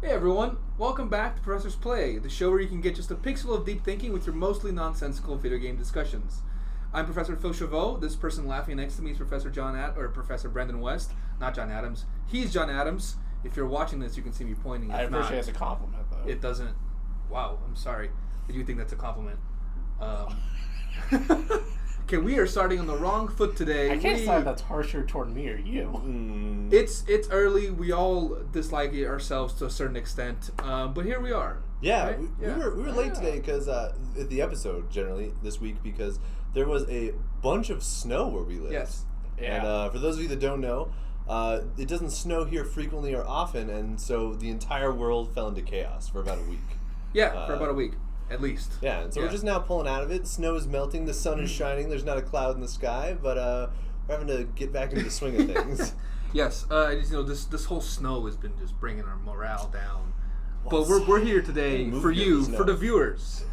Hey everyone, welcome back to Professor's Play, the show where you can get just a pixel of deep thinking with your mostly nonsensical video game discussions. I'm Professor Phil Chavot. This person laughing next to me is Professor Professor Brendan West, not John Adams. He's John Adams. If you're watching this, you can see me pointing. I appreciate it's a compliment, though. It doesn't. Wow, I'm sorry. Did you think that's a compliment? Okay, we are starting on the wrong foot today. I can't say that's harsher toward me or you. It's early. We all dislike it ourselves to a certain extent, but here we are. Yeah, right? we were late today because the episode generally this week because there was a bunch of snow where we live. Yes. Yeah. And for those of you that don't know, it doesn't snow here frequently or often, and so the entire world fell into chaos for about a week. Yeah, for about a week. At least. Yeah, and so we're just now pulling out of it. The snow is melting, the sun is shining, there's not a cloud in the sky, but we're having to get back into the swing of things. Yes, this whole snow has been just bringing our morale down. But we're here today for you, for the viewers.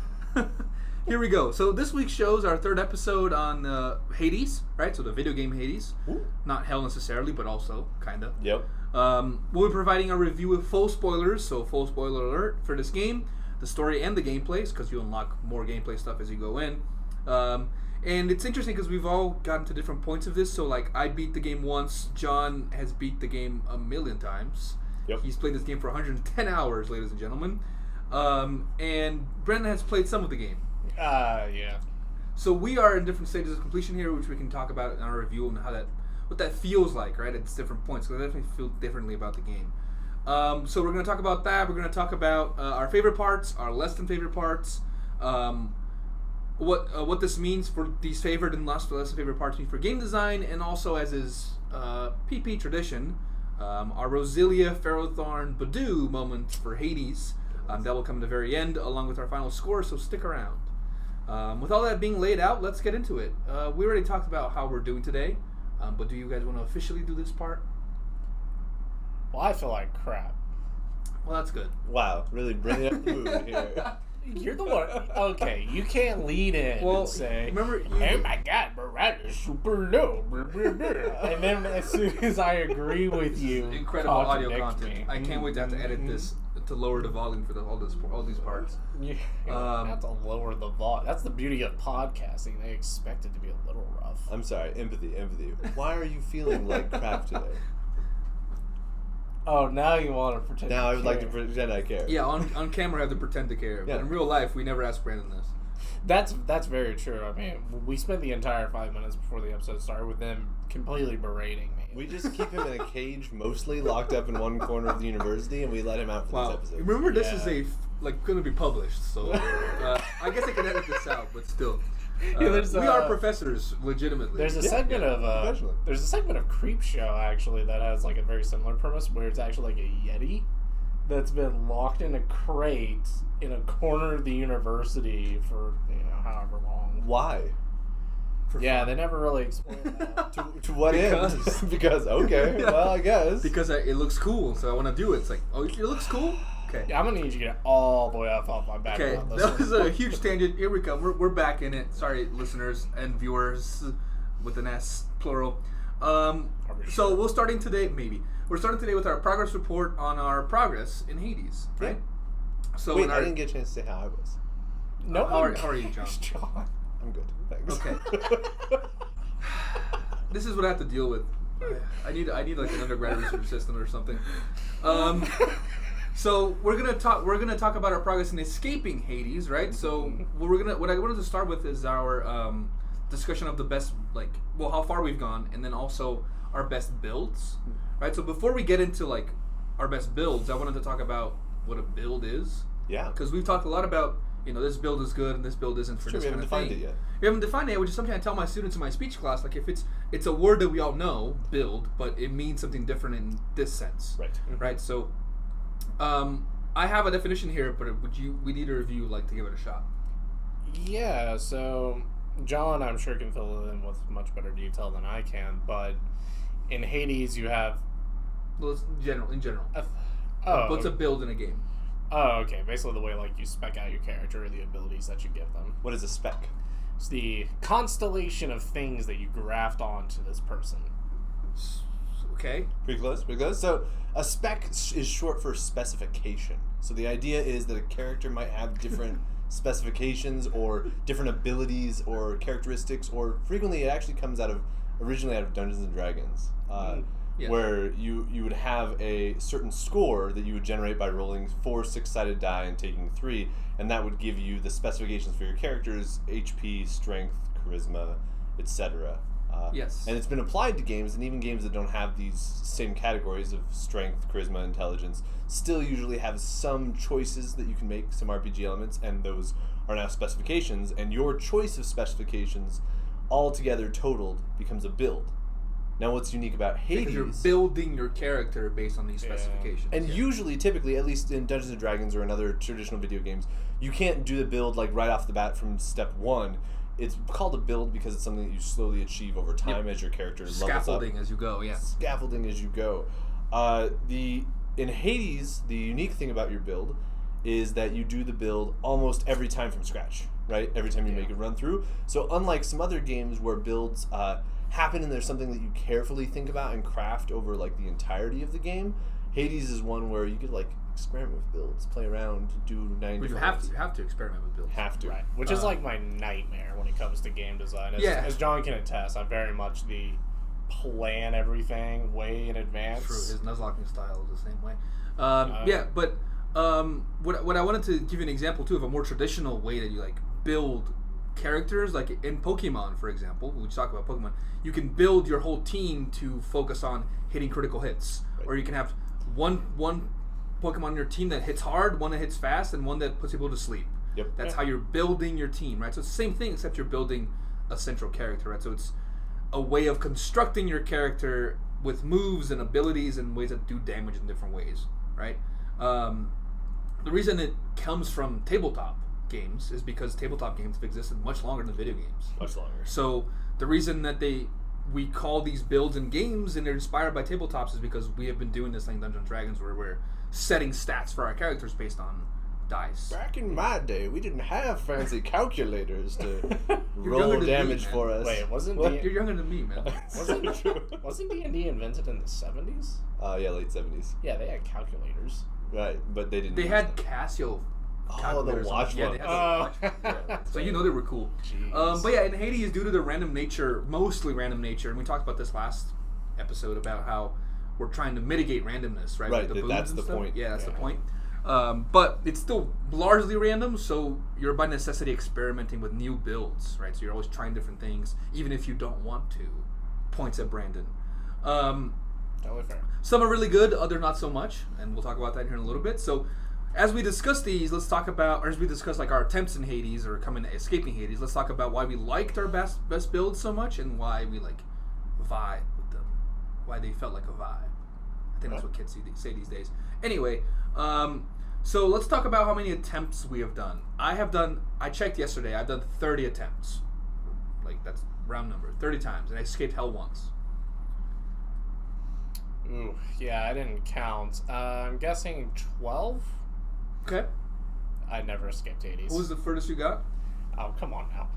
Here we go. So this week's show is our third episode on Hades, right? So the video game Hades. Ooh. Not hell necessarily, but also kind of. Yep. We'll be providing a review with full spoilers, so full spoiler alert for this game. The story and the gameplays, because you unlock more gameplay stuff as you go in. And it's interesting because we've all gotten to different points of this. So, like, I beat the game once. John has beat the game 1,000,000 times. Yep. He's played this game for 110 hours, ladies and gentlemen. And Brendan has played some of the game. Yeah. So we are in different stages of completion here, which we can talk about in our review and what that feels like, right, at different points. Because I definitely feel differently about the game. So we're going to talk about that. We're going to talk about our favorite parts, our less than favorite parts, what this means for these favorite and less than favorite parts mean for game design, and also, as is PP tradition, our Roselia, Ferro, thorn-Bud moment for Hades. That will come at the very end, along with our final score, so stick around. With all that being laid out, let's get into it. We already talked about how we're doing today, but do you guys want to officially do this part? Well, I feel like crap. Well, that's good. Wow, really bringing up the mood here. You're the one. Okay, you can't lead in and say, remember, oh my god, Miranda is super low. And then as soon as I agree with you, incredible audio content. Me. I can't wait to have to edit this to lower the volume for all these parts. You have to lower the volume. That's the beauty of podcasting. They expect it to be a little rough. I'm sorry, empathy. Why are you feeling like crap today? Oh, now you want to pretend. Now I would like to pretend I care. Yeah, on camera I have to pretend to care, but in real life we never ask Brandon this. That's very true. I mean, we spent the entire 5 minutes before the episode started with them completely berating me. We just keep him in a cage, mostly locked up in one corner of the university, and we let him out for this episode. Remember, this is going to be published, so I guess I can edit this out, but still. We are professors, legitimately. There's a segment of Creep Show actually that has like a very similar premise where it's actually like a Yeti that's been locked in a crate in a corner of the university for however long. Why? They never really explained that. to what end? Because well, I guess because it looks cool, so I want to do it. It's like, oh, it looks cool. Okay. Yeah, I'm gonna need you to get all the way off my back. Okay, that was a huge tangent. Here we come. We're back in it. Sorry, listeners and viewers, with an S, plural. So we're starting today. We're starting today with our progress report on our progress in Hades. Right. Yeah. So wait, I didn't get a chance to say how I was. No. How are you, John? I'm good. Thanks. Okay. This is what I have to deal with. I need like an undergraduate research assistant or something. So we're gonna talk about our progress in escaping Hades, right? So what I wanted to start with is our discussion of the best, how far we've gone, and then also our best builds, right? So before we get into like our best builds, I wanted to talk about what a build is. Yeah. Because we've talked a lot about this build is good and this build isn't for this kind of thing. We haven't defined it yet. We haven't defined it yet, which is something I tell my students in my speech class. Like, if it's a word that we all know, build, but it means something different in this sense. Right. Mm-hmm. Right. So, I have a definition here, but we need a review to give it a shot. Yeah. So, John, I'm sure can fill it in with much better detail than I can. But in Hades, you have. Well, in general. What's a build in a game? Oh, okay. Basically, the way you spec out your character or the abilities that you give them. What is a spec? It's the constellation of things that you graft onto this person. Okay. Pretty close, pretty close. So a spec is short for specification. So the idea is that a character might have different specifications or different abilities or characteristics, or frequently it actually comes originally out of Dungeons and Dragons, where you would have a certain score that you would generate by rolling 4 6-sided die and taking 3, and that would give you the specifications for your characters: HP, strength, charisma, etc. Yes. And it's been applied to games, and even games that don't have these same categories of strength, charisma, intelligence still usually have some choices that you can make, some RPG elements, and those are now specifications, and your choice of specifications all together totaled becomes a build. Now what's unique about Hades... Because you're building your character based on these specifications. And usually, typically, at least in Dungeons & Dragons or in other traditional video games, you can't do the build like right off the bat from step 1. It's called a build because it's something that you slowly achieve over time as your character levels up. Scaffolding as you go, yeah. Scaffolding as you go. In Hades, the unique thing about your build is that you do the build almost every time from scratch, right? Every time you make a run through. So unlike some other games where builds happen and there's something that you carefully think about and craft over like the entirety of the game, Hades is one where you could like experiment with builds, play around, do 9 You have to experiment with builds. Have to. Right. Which is like my nightmare when it comes to game design. As John can attest, I'm very much the plan everything way in advance. True. His nuzlocking style is the same way. But what I wanted to give you an example too of a more traditional way that you like build characters, like in Pokemon, for example. We talk about Pokemon. You can build your whole team to focus on hitting critical hits, or you can have one Pokemon on your team that hits hard, one that hits fast, and one that puts people to sleep. Yep. That's how you're building your team, right? So it's the same thing, except you're building a central character, right? So it's a way of constructing your character with moves and abilities and ways that do damage in different ways, right? The reason it comes from tabletop games is because tabletop games have existed much longer than video games. Much longer. So the reason that we call these builds in games and they're inspired by tabletops is because we have been doing this thing in Dungeons & Dragons where we're setting stats for our characters based on dice. Back in my day, we didn't have fancy calculators to roll younger than damage me, for us. Wait, You're younger than me, man. Wasn't D&D invented in the 70s? Yeah, late 70s. Yeah, they had calculators. Right, but they didn't. They had Casio. Oh, the watch Yeah, one. they had the watch. Yeah. So you know they were cool. But yeah, in Hades, due to the random nature, mostly random nature, and we talked about this last episode about how we're trying to mitigate randomness, right? Right, With the that's boons and the stuff. point. Yeah, that's the point. But it's still largely random, so you're by necessity experimenting with new builds, right? So you're always trying different things, even if you don't want to. Points at Brandon. Totally fair. Some are really good, other not so much, and we'll talk about that here in a little bit. So, as we discuss these, let's talk about, or as we discuss like our attempts in Hades or escaping Hades, let's talk about why we liked our best builds so much and why we like vibe with them, why they felt like a vibe. I think that's what kids say these days. Anyway, so let's talk about how many attempts we have done. I checked yesterday, I've done 30 attempts. Like, that's round number, 30 times, and I escaped hell once. Ooh, yeah, I didn't count. I'm guessing 12? Okay. I never escaped Hades. What was the furthest you got? Oh, come on now.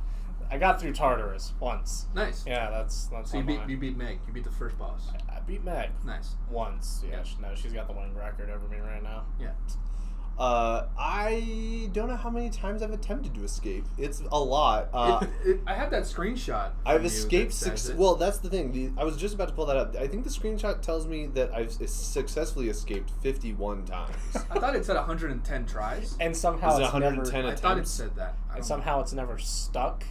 I got through Tartarus once. Nice. Yeah, that's So you beat Meg. You beat the first boss. I beat Meg. Nice. Once. Yeah, she's got the winning record over me right now. Yeah. I don't know how many times I've attempted to escape. It's a lot. I have that screenshot. I've escaped well, that's the thing. I was just about to pull that up. I think the screenshot tells me that I've successfully escaped 51 times. I thought it said 110 tries. And somehow it's 110 never... attempts? I thought it said that. And somehow it's never stuck.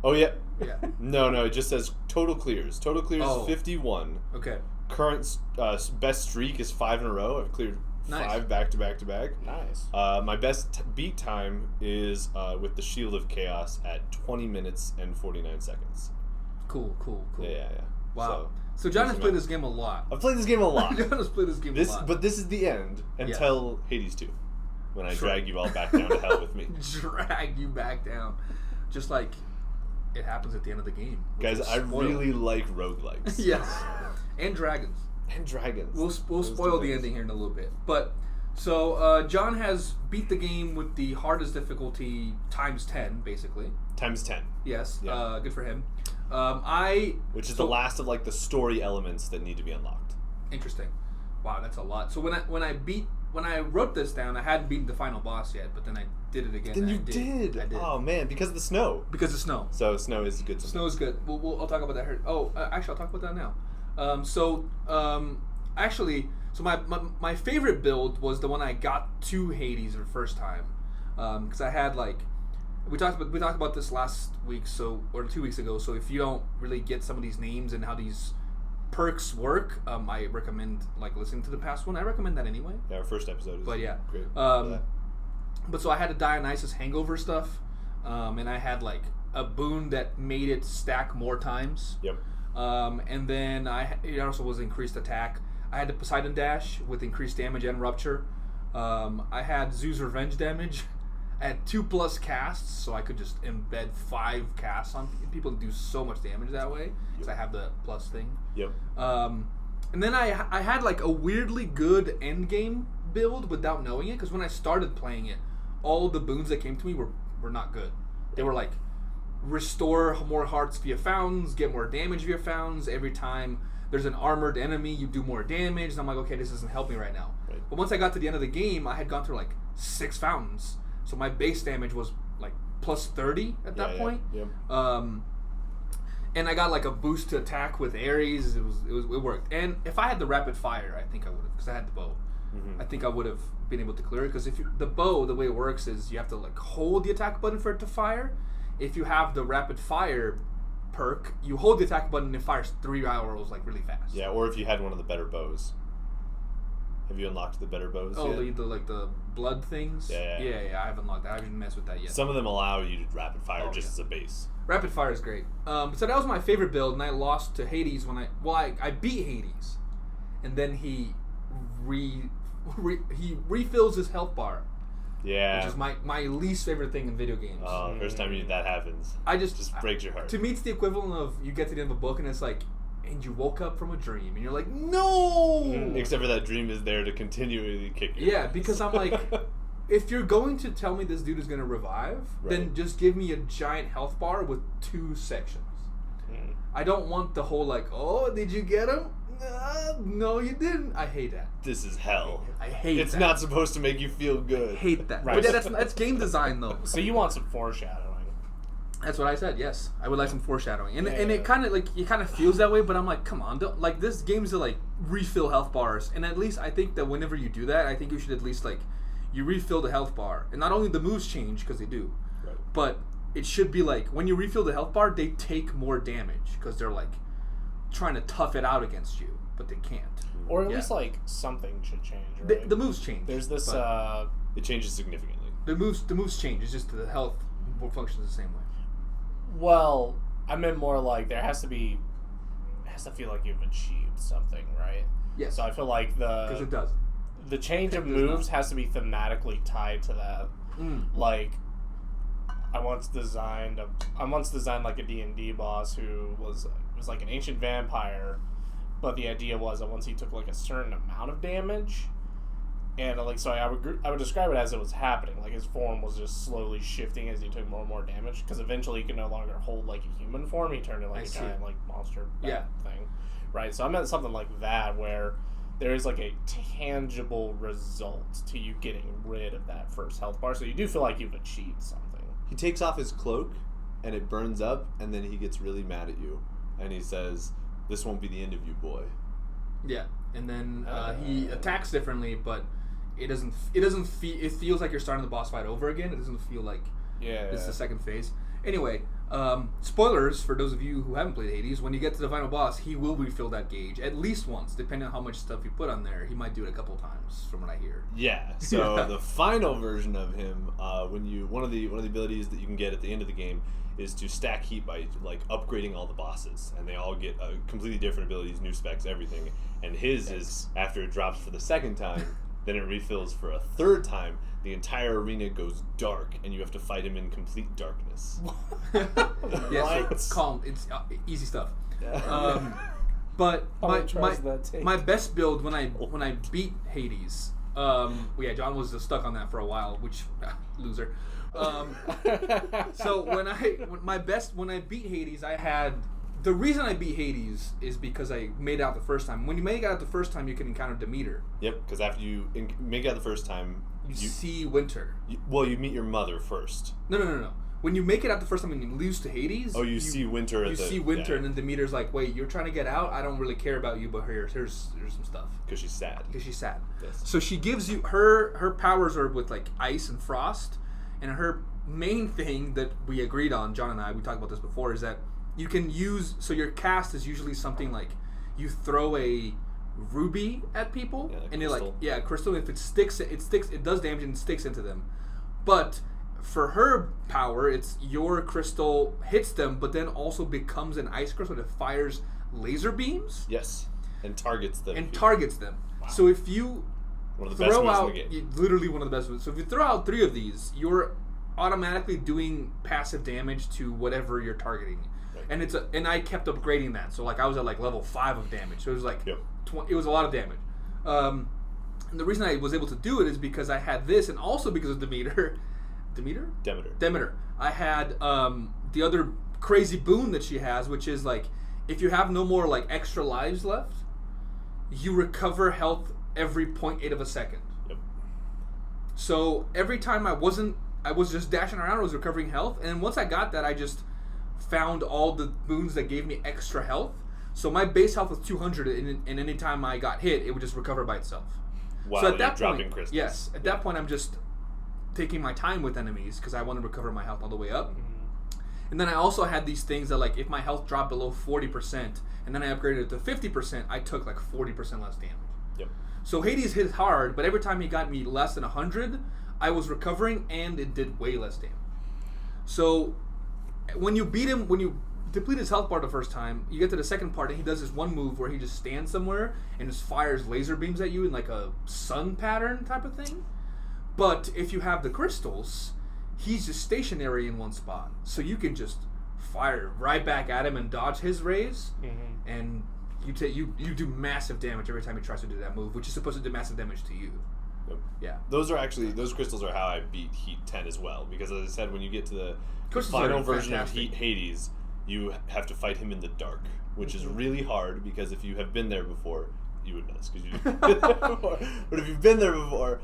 Oh, yeah. Yeah. No, it just says total clears. Total clears is 51. Okay. Current best streak is 5 in a row. I've cleared 5 back to back to back. Nice. My best beat time is with the Shield of Chaos at 20 minutes and 49 seconds. Cool. Yeah. Wow. So John has played this game a lot. I've played this game a lot. John has played this game a lot. But this is the end until Hades 2, when I drag you all back down to hell with me. Drag you back down. Just like it happens at the end of the game. Guys, I really like roguelikes. Yes. And dragons. We'll spoil the ending here in a little bit. But, so, John has beat the game with the hardest difficulty times 10, basically. Times 10. Yes. Yeah. Good for him. Which is the last of, like, the story elements that need to be unlocked. Interesting. Wow, that's a lot. So when I wrote this down, I hadn't beaten the final boss yet, but then I did it again. Then you did. I did. Oh man, because of the snow. Because of snow. So snow is good. Snow is good. I'll talk about that here. Oh, actually, I'll talk about that now. So my favorite build was the one I got to Hades the first time, because I had like we talked about this last week, or 2 weeks ago. So if you don't really get some of these names and how these perks work, I recommend like listening to the past one. I recommend that anyway. Yeah, our first episode is great. But so I had a Dionysus hangover stuff, and I had like a boon that made it stack more times. Yep. And then it also was increased attack. I had the Poseidon Dash with increased damage and rupture. I had Zeus Revenge damage. I had 2+ casts, so I could just embed 5 casts on people and do so much damage that way. Because I have the plus thing. Yep. And then I had like a weirdly good end game build without knowing it. Because when I started playing it, all the boons that came to me were not good. They were like restore more hearts via fountains, get more damage via fountains. Every time there's an armored enemy, you do more damage. And I'm like, okay, this doesn't help me right now. Right. But once I got to the end of the game, I had gone through like 6 fountains. So my base damage was like plus 30 at that point. Yep. And I got like a boost to attack with Ares. It worked. And if I had the rapid fire, I think I would have, because I had the bow. Mm-hmm. I think I would have been able to clear it, because the bow, the way it works is you have to like hold the attack button for it to fire. If you have the rapid fire perk, you hold the attack button and it fires 3 arrows like really fast. Yeah, or if you had one of the better bows. Have you unlocked the better bows yet? the blood things? Yeah, I haven't unlocked that. I haven't messed with that yet. Some of them allow you to rapid fire as a base. Rapid fire is great. So that was my favorite build, and I lost to Hades when I beat Hades, and then he refills his health bar. Yeah. Which is my least favorite thing in video games. First time that happens. Just breaks your heart. To me, it's the equivalent of you get to the end of a book and it's like, and you woke up from a dream, and you're like, no! Except for that dream is there to continually kick you. Yeah, because I'm like, if you're going to tell me this dude is going to revive, then just give me a giant health bar with 2 sections. I don't want the whole like, oh, did you get him? No, you didn't. I hate that. This is hell. I hate It's not supposed to make you feel good. I hate that. Right. But yeah, that's game design, though. So you want some foreshadowing. That's what I said. Yes, I would like some foreshadowing, and it kind of feels that way. But I'm like, come on, don't, like this game's to like refill health bars, and at least I think that whenever you do that, I think you should at least like you refill the health bar, and not only the moves change because they do, but it should be like when you refill the health bar, they take more damage because they're like trying to tough it out against you, but they can't. Or at least like something should change. Right? The moves change. There's this. It changes significantly. The moves change. It's just the health functions the same way. Well, I meant more like it has to feel like you've achieved something, right? Yes. So I feel like because it does. The change of moves has to be thematically tied to that. Like, I once designed like a D&D boss who was like an ancient vampire, but the idea was that once he took like a certain amount of damage. And like so, I would describe it as it was happening. Like his form was just slowly shifting as he took more and more damage. Because eventually, he could no longer hold like a human form. He turned into like a giant like monster thing, right? So I meant something like that, where there is like a tangible result to you getting rid of that first health bar. So you do feel like you've achieved something. He takes off his cloak, and it burns up, and then he gets really mad at you, and he says, "This won't be the end of you, boy." Yeah, and then he attacks differently, but. It feels like you're starting the boss fight over again. It doesn't feel like it's the second phase. Anyway, spoilers for those of you who haven't played Hades. When you get to the final boss, he will refill that gauge at least once, depending on how much stuff you put on there. He might do it a couple times, from what I hear. Yeah. So the final version of him, one of the abilities that you can get at the end of the game is to stack heat by like upgrading all the bosses, and they all get completely different abilities, new specs, everything. And his is after it drops for the second time. Then it refills for a third time. The entire arena goes dark, and you have to fight him in complete darkness. So it's calm. It's easy stuff. Yeah. But my best build when I beat Hades. John was just stuck on that for a while, which loser. So when I beat Hades, I had the reason I beat Hades is because I made it out the first time. When you make it out the first time, you can encounter Demeter. Yep, because after you make it out the first time, you see Winter. You meet your mother first. No. When you make it out the first time and you lose to Hades... Oh, you see Winter and then Demeter's like, wait, you're trying to get out? I don't really care about you, but here's some stuff. Because she's sad. Yes. So she gives you... Her powers are with, like, ice and frost. And her main thing that we agreed on, John and I, we talked about this before, is that you can use... So your cast is usually something like... You throw a ruby at people. Yeah, and crystal. Crystal. If it sticks, it does damage and sticks into them. But... For her power, it's your crystal hits them, but then also becomes an ice crystal that fires laser beams. Yes, and targets them. Wow. So if you throw out, literally one of the best moves. So if you throw out 3 of these, you're automatically doing passive damage to whatever you're targeting. Right. And I kept upgrading that. So like I was at like level 5 of damage. So it was like it was a lot of damage. And the reason I was able to do it is because I had this, and also because of Demeter. Demeter. I had the other crazy boon that she has, which is like if you have no more like extra lives left, you recover health every 0.8 of a second. Yep. So every time I was just dashing around, I was recovering health, and once I got that, I just found all the boons that gave me extra health. So my base health was 200, and any time I got hit, it would just recover by itself. Wow, so at that dropping point, crystals. Yes, at that point I'm just taking my time with enemies because I want to recover my health all the way up. Mm-hmm. And then I also had these things that like if my health dropped below 40% and then I upgraded it to 50%, I took like 40% less damage. Yep. So Hades hit hard, but every time he got me less than 100, I was recovering and it did way less damage. So when you beat him, when you deplete his health bar the first time, you get to the second part and he does this one move where he just stands somewhere and just fires laser beams at you in like a sun pattern type of thing. But if you have the crystals, he's just stationary in one spot. So you can just fire right back at him and dodge his rays. Mm-hmm. And you do massive damage every time he tries to do that move, which is supposed to do massive damage to you. Yep. Yeah. Those crystals are how I beat Heat 10 as well. Because as I said, when you get to the final version of Hades, you have to fight him in the dark, which is really hard because if you have been there before, you would know this because you've been there before. But if you've been there before,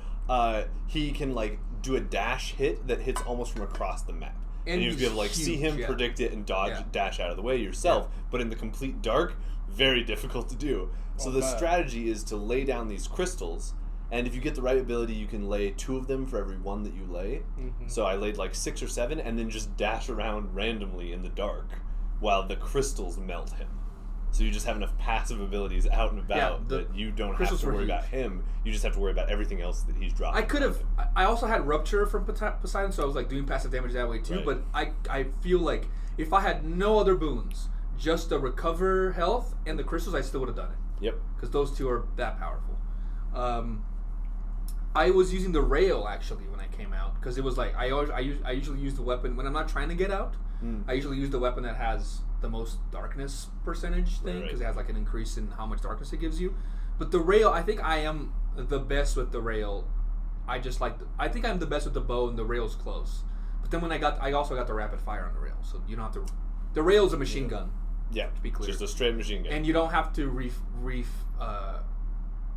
he can like do a dash hit that hits almost from across the map, and you have to be able to like see him, predict it, and dash out of the way yourself. Yeah. But in the complete dark, very difficult to do. So the strategy is to lay down these crystals, and if you get the right ability, you can lay 2 of them for every 1 that you lay. Mm-hmm. So I laid like 6 or 7, and then just dash around randomly in the dark while the crystals melt him. So you just have enough passive abilities out and about that you don't have to worry about him. You just have to worry about everything else that he's dropping. I also had Rupture from Poseidon, so I was like doing passive damage that way too. Right. But I feel like if I had no other boons, just the recover health and the crystals, I still would have done it. Yep. Because those 2 are that powerful. I was using the rail actually when I came out because it was like I usually use the weapon when I'm not trying to get out. I usually use the weapon that has the most darkness percentage thing because it has like an increase in how much darkness it gives you. But the rail, I think I am the best with the rail. I think I'm the best with the bow, and the rail's close. But then I also got the rapid fire on the rail, so you don't have to. The rail's a machine gun. Yeah, to be clear, just a straight machine gun, and you don't have to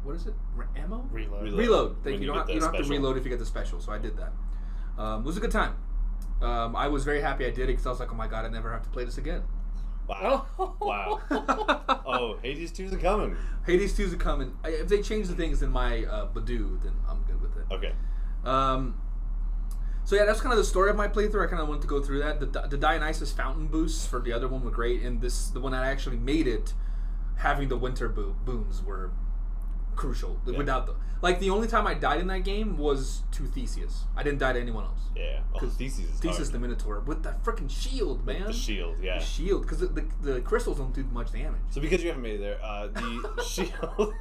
what is it? Ammo? Reload. You don't have to reload if you get the special. So I did that. It was a good time. I was very happy I did it because I was like, oh my god, I never have to play this again. Wow. Wow. Oh, Hades 2's a coming. Hades 2's a coming. If they change the things in my Badoo, then I'm good with it. Okay. So yeah, that's kind of the story of my playthrough. I kind of wanted to go through that. The Dionysus fountain boosts for the other one were great, and the one that actually made it, having the winter boons were crucial. Yeah. Without the only time I died in that game was to Theseus. I didn't die to anyone else. Yeah, because Theseus the Minotaur with that freaking shield, man. With the shield, yeah. The shield, because the crystals don't do much damage. So because you haven't made it there, the shield.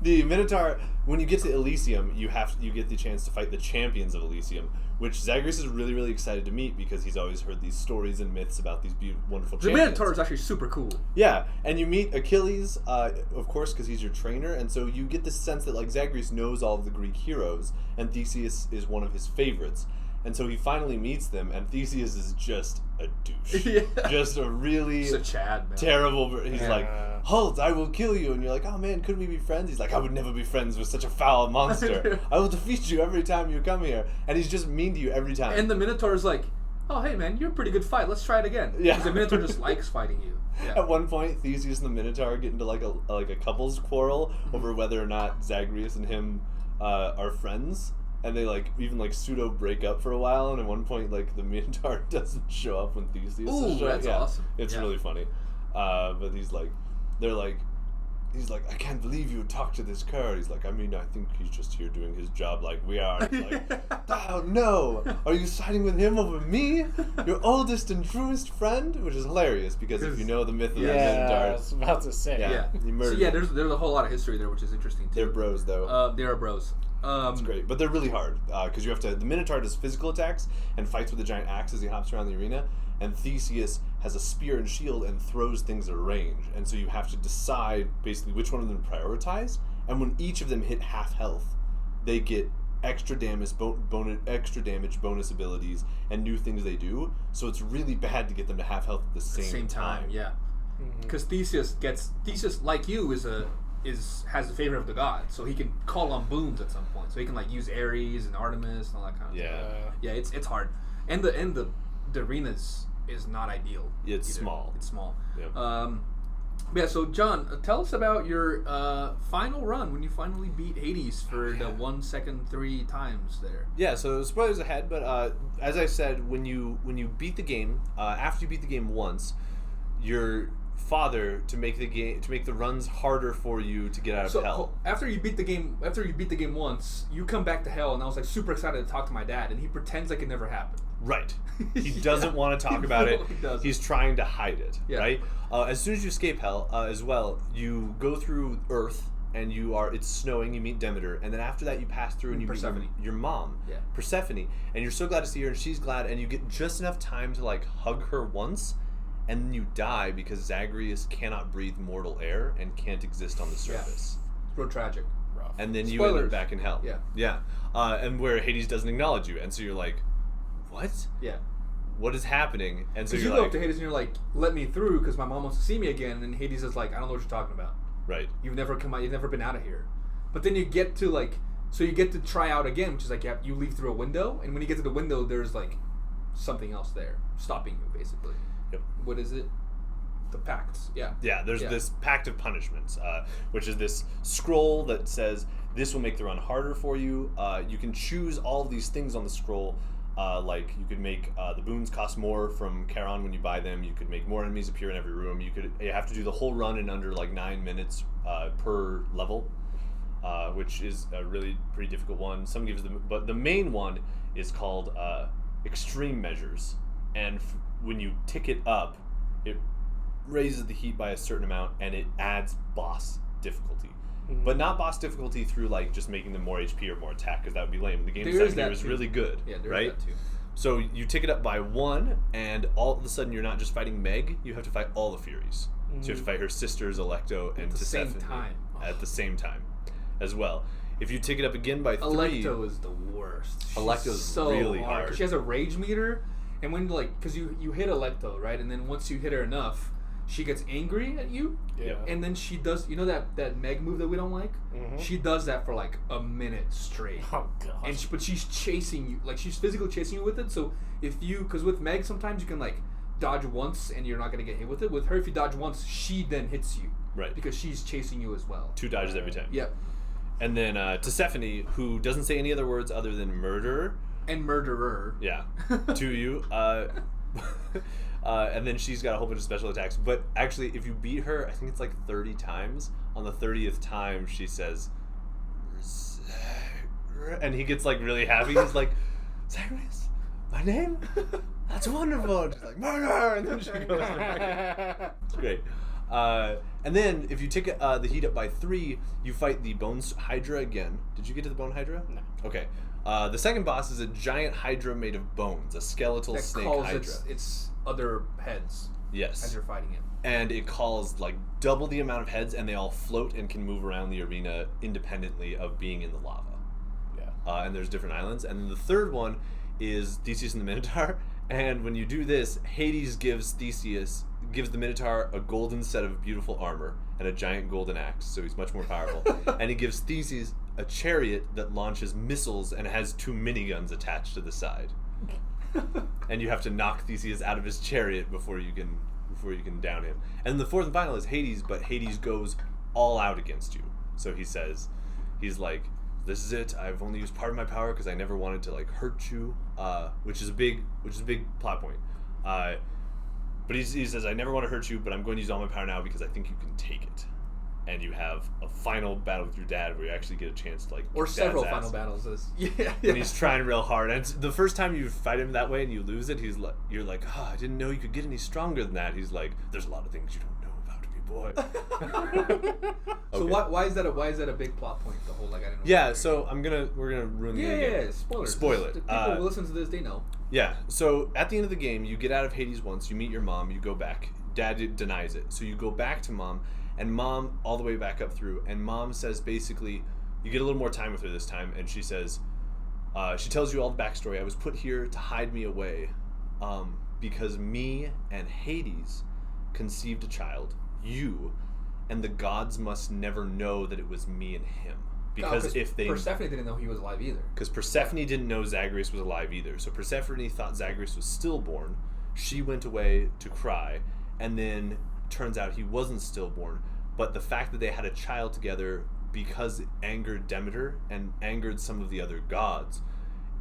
The Minotaur, when you get to Elysium, you get the chance to fight the champions of Elysium, which Zagreus is really, really excited to meet because he's always heard these stories and myths about these wonderful champions. The Minotaur is actually super cool. Yeah, and you meet Achilles, of course, because he's your trainer, and so you get this sense that like Zagreus knows all of the Greek heroes, and Theseus is one of his favorites. And so he finally meets them, and Theseus is just a douche. Yeah. Just a really He's a Chad, man. terrible... He's like, halt, I will kill you. And you're like, oh man, could we be friends? He's like, I would never be friends with such a foul monster. I will defeat you every time you come here. And he's just mean to you every time. And the Minotaur's like, oh, hey man, you're a pretty good fight. Let's try it again. Yeah. Because the Minotaur just likes fighting you. Yeah. At one point, Theseus and the Minotaur get into like a couples quarrel over whether or not Zagreus and him are friends. And they even pseudo break up for a while, and at one point the Minotaur doesn't show up when Theseus is showing. That's awesome. It's really funny. But he's like, I can't believe you would talk to this cur. He's like, I mean, I think he's just here doing his job like we are. He's like, oh no, are you siding with him over me? Your oldest and truest friend? Which is hilarious, because if you know the myth of the Minotaur. I was about to say. Yeah. He murdered there's a whole lot of history there, which is interesting too. They're bros, though. They are bros. It's great, but they're really hard because you have to. The Minotaur does physical attacks and fights with a giant axe as he hops around the arena, and Theseus has a spear and shield and throws things at range, and so you have to decide basically which one of them to prioritize. And when each of them hit half health, they get extra damage, bonus abilities, and new things they do. So it's really bad to get them to half health at the same time. Yeah, because Theseus, like you, has the favor of the gods, so he can call on boons at some point. So he can use Ares and Artemis and all that kind of stuff. Yeah, it's hard, and the arena is not ideal. It's either. small. It's small. Yep. So John, tell us about your final run when you finally beat Hades for the 1 second 3 times there. Yeah, so spoilers ahead, but as I said, when you beat the game, after you beat the game once, your father to make the runs harder for you to get out of hell. After you beat the game once, you come back to hell, and I was super excited to talk to my dad, and he pretends like it never happened. Right. He doesn't want to talk about it. He's trying to hide it. Yeah. Right. As soon as you escape hell, as well, you go through Earth, and it's snowing. You meet Demeter, and then after that, you pass through and you meet your mom, Persephone, and you're so glad to see her, and she's glad, and you get just enough time to hug her once. And then you die because Zagreus cannot breathe mortal air and can't exist on the surface. It's real tragic. Rough. And then you end up back in hell. Yeah. And where Hades doesn't acknowledge you. And so you're like, what? Yeah. What is happening? And so you go up to Hades and you're like, let me through because my mom wants to see me again. And Hades is like, I don't know what you're talking about. Right. You've never come out. You've never been out of here. But then you get to so you get to try out again, which is you leave through a window. And when you get to the window, there's something else there stopping you, basically. Yep. What is it? The pacts. Yeah. Yeah, there's this pact of punishments, which is this scroll that says this will make the run harder for you. You can choose all of these things on the scroll. You could make the boons cost more from Charon when you buy them. You could make more enemies appear in every room. You have to do the whole run in under 9 minutes per level, which is a really pretty difficult one. Some gives them, but the main one is called extreme measures, and when you tick it up, it raises the heat by a certain amount, and it adds boss difficulty. But not boss difficulty through just making them more HP or more attack, because that would be lame. The game design here is really good, right? That too. So you tick it up by 1, and all of a sudden you're not just fighting Meg, you have to fight all the Furies. So you have to fight her sisters, Alecto and Tisiphone at the same time as well. If you tick it up again by 3... Alecto is the worst. Alecto's so really hard. She has a rage meter, and when because you hit Alecto, right? And then once you hit her enough, she gets angry at you. Yeah. And then she does, that Meg move that we don't like? Mm-hmm. She does that for a minute straight. Oh, God. But she's chasing you. She's physically chasing you with it. So because with Meg, sometimes you can dodge once and you're not going to get hit with it. With her, if you dodge once, she then hits you. Right. Because she's chasing you as well. 2 dodges every time. Yep. And then Tisiphone, who doesn't say any other words other than murderer. And murderer. Yeah. To you. And then she's got a whole bunch of special attacks. But actually, if you beat her, I think it's 30 times. On the 30th time, she says, and he gets really happy. He's like, Zagreus, my name? That's wonderful. And she's like, murder! And then she goes back. It's great. And then if you take the heat up by 3, you fight the Bone Hydra again. Did you get to the Bone Hydra? No. Okay. The second boss is a giant Hydra made of bones, a skeletal snake Hydra. Its other heads. Yes. As you're fighting it. And it calls double the amount of heads, and they all float and can move around the arena independently of being in the lava. Yeah. And there's different islands. And then the third one is Theseus and the Minotaur. And when you do this, Hades gives the Minotaur a golden set of beautiful armor and a giant golden axe, so he's much more powerful. And he gives Theseus a chariot that launches missiles and has 2 miniguns attached to the side. And you have to knock Theseus out of his chariot before you can down him. And the fourth and final is Hades, but Hades goes all out against you. So he's like, this is it. I've only used part of my power because I never wanted to like hurt you, which is a big plot point. But he says, I never want to hurt you, but I'm going to use all my power now because I think you can take it. And you have a final battle with your dad where you actually get a chance to like... Or several final battles. And he's trying real hard. And the first time you fight him that way and you lose it, you're like, I didn't know you could get any stronger than that. He's like, there's a lot of things you don't know about me, boy. So why is that a big plot point? The whole like I didn't know. Yeah, so we're gonna ruin the game. Yeah, spoilers. Spoil it. The people who listen to this, they know. Yeah, so at the end of the game, you get out of Hades once, you meet your mom, you go back. Dad denies it. So you go back to mom, and mom, all the way back up through, and mom says basically, you get a little more time with her this time, and she says, she tells you all the backstory. I was put here to hide me away because me and Hades conceived a child, you, and the gods must never know that it was me and him. Because if they... Persephone didn't know he was alive either. Because Persephone didn't know Zagreus was alive either. So Persephone thought Zagreus was stillborn. She went away to cry, and then turns out he wasn't stillborn. But the fact that they had a child together, because it angered Demeter and angered some of the other gods,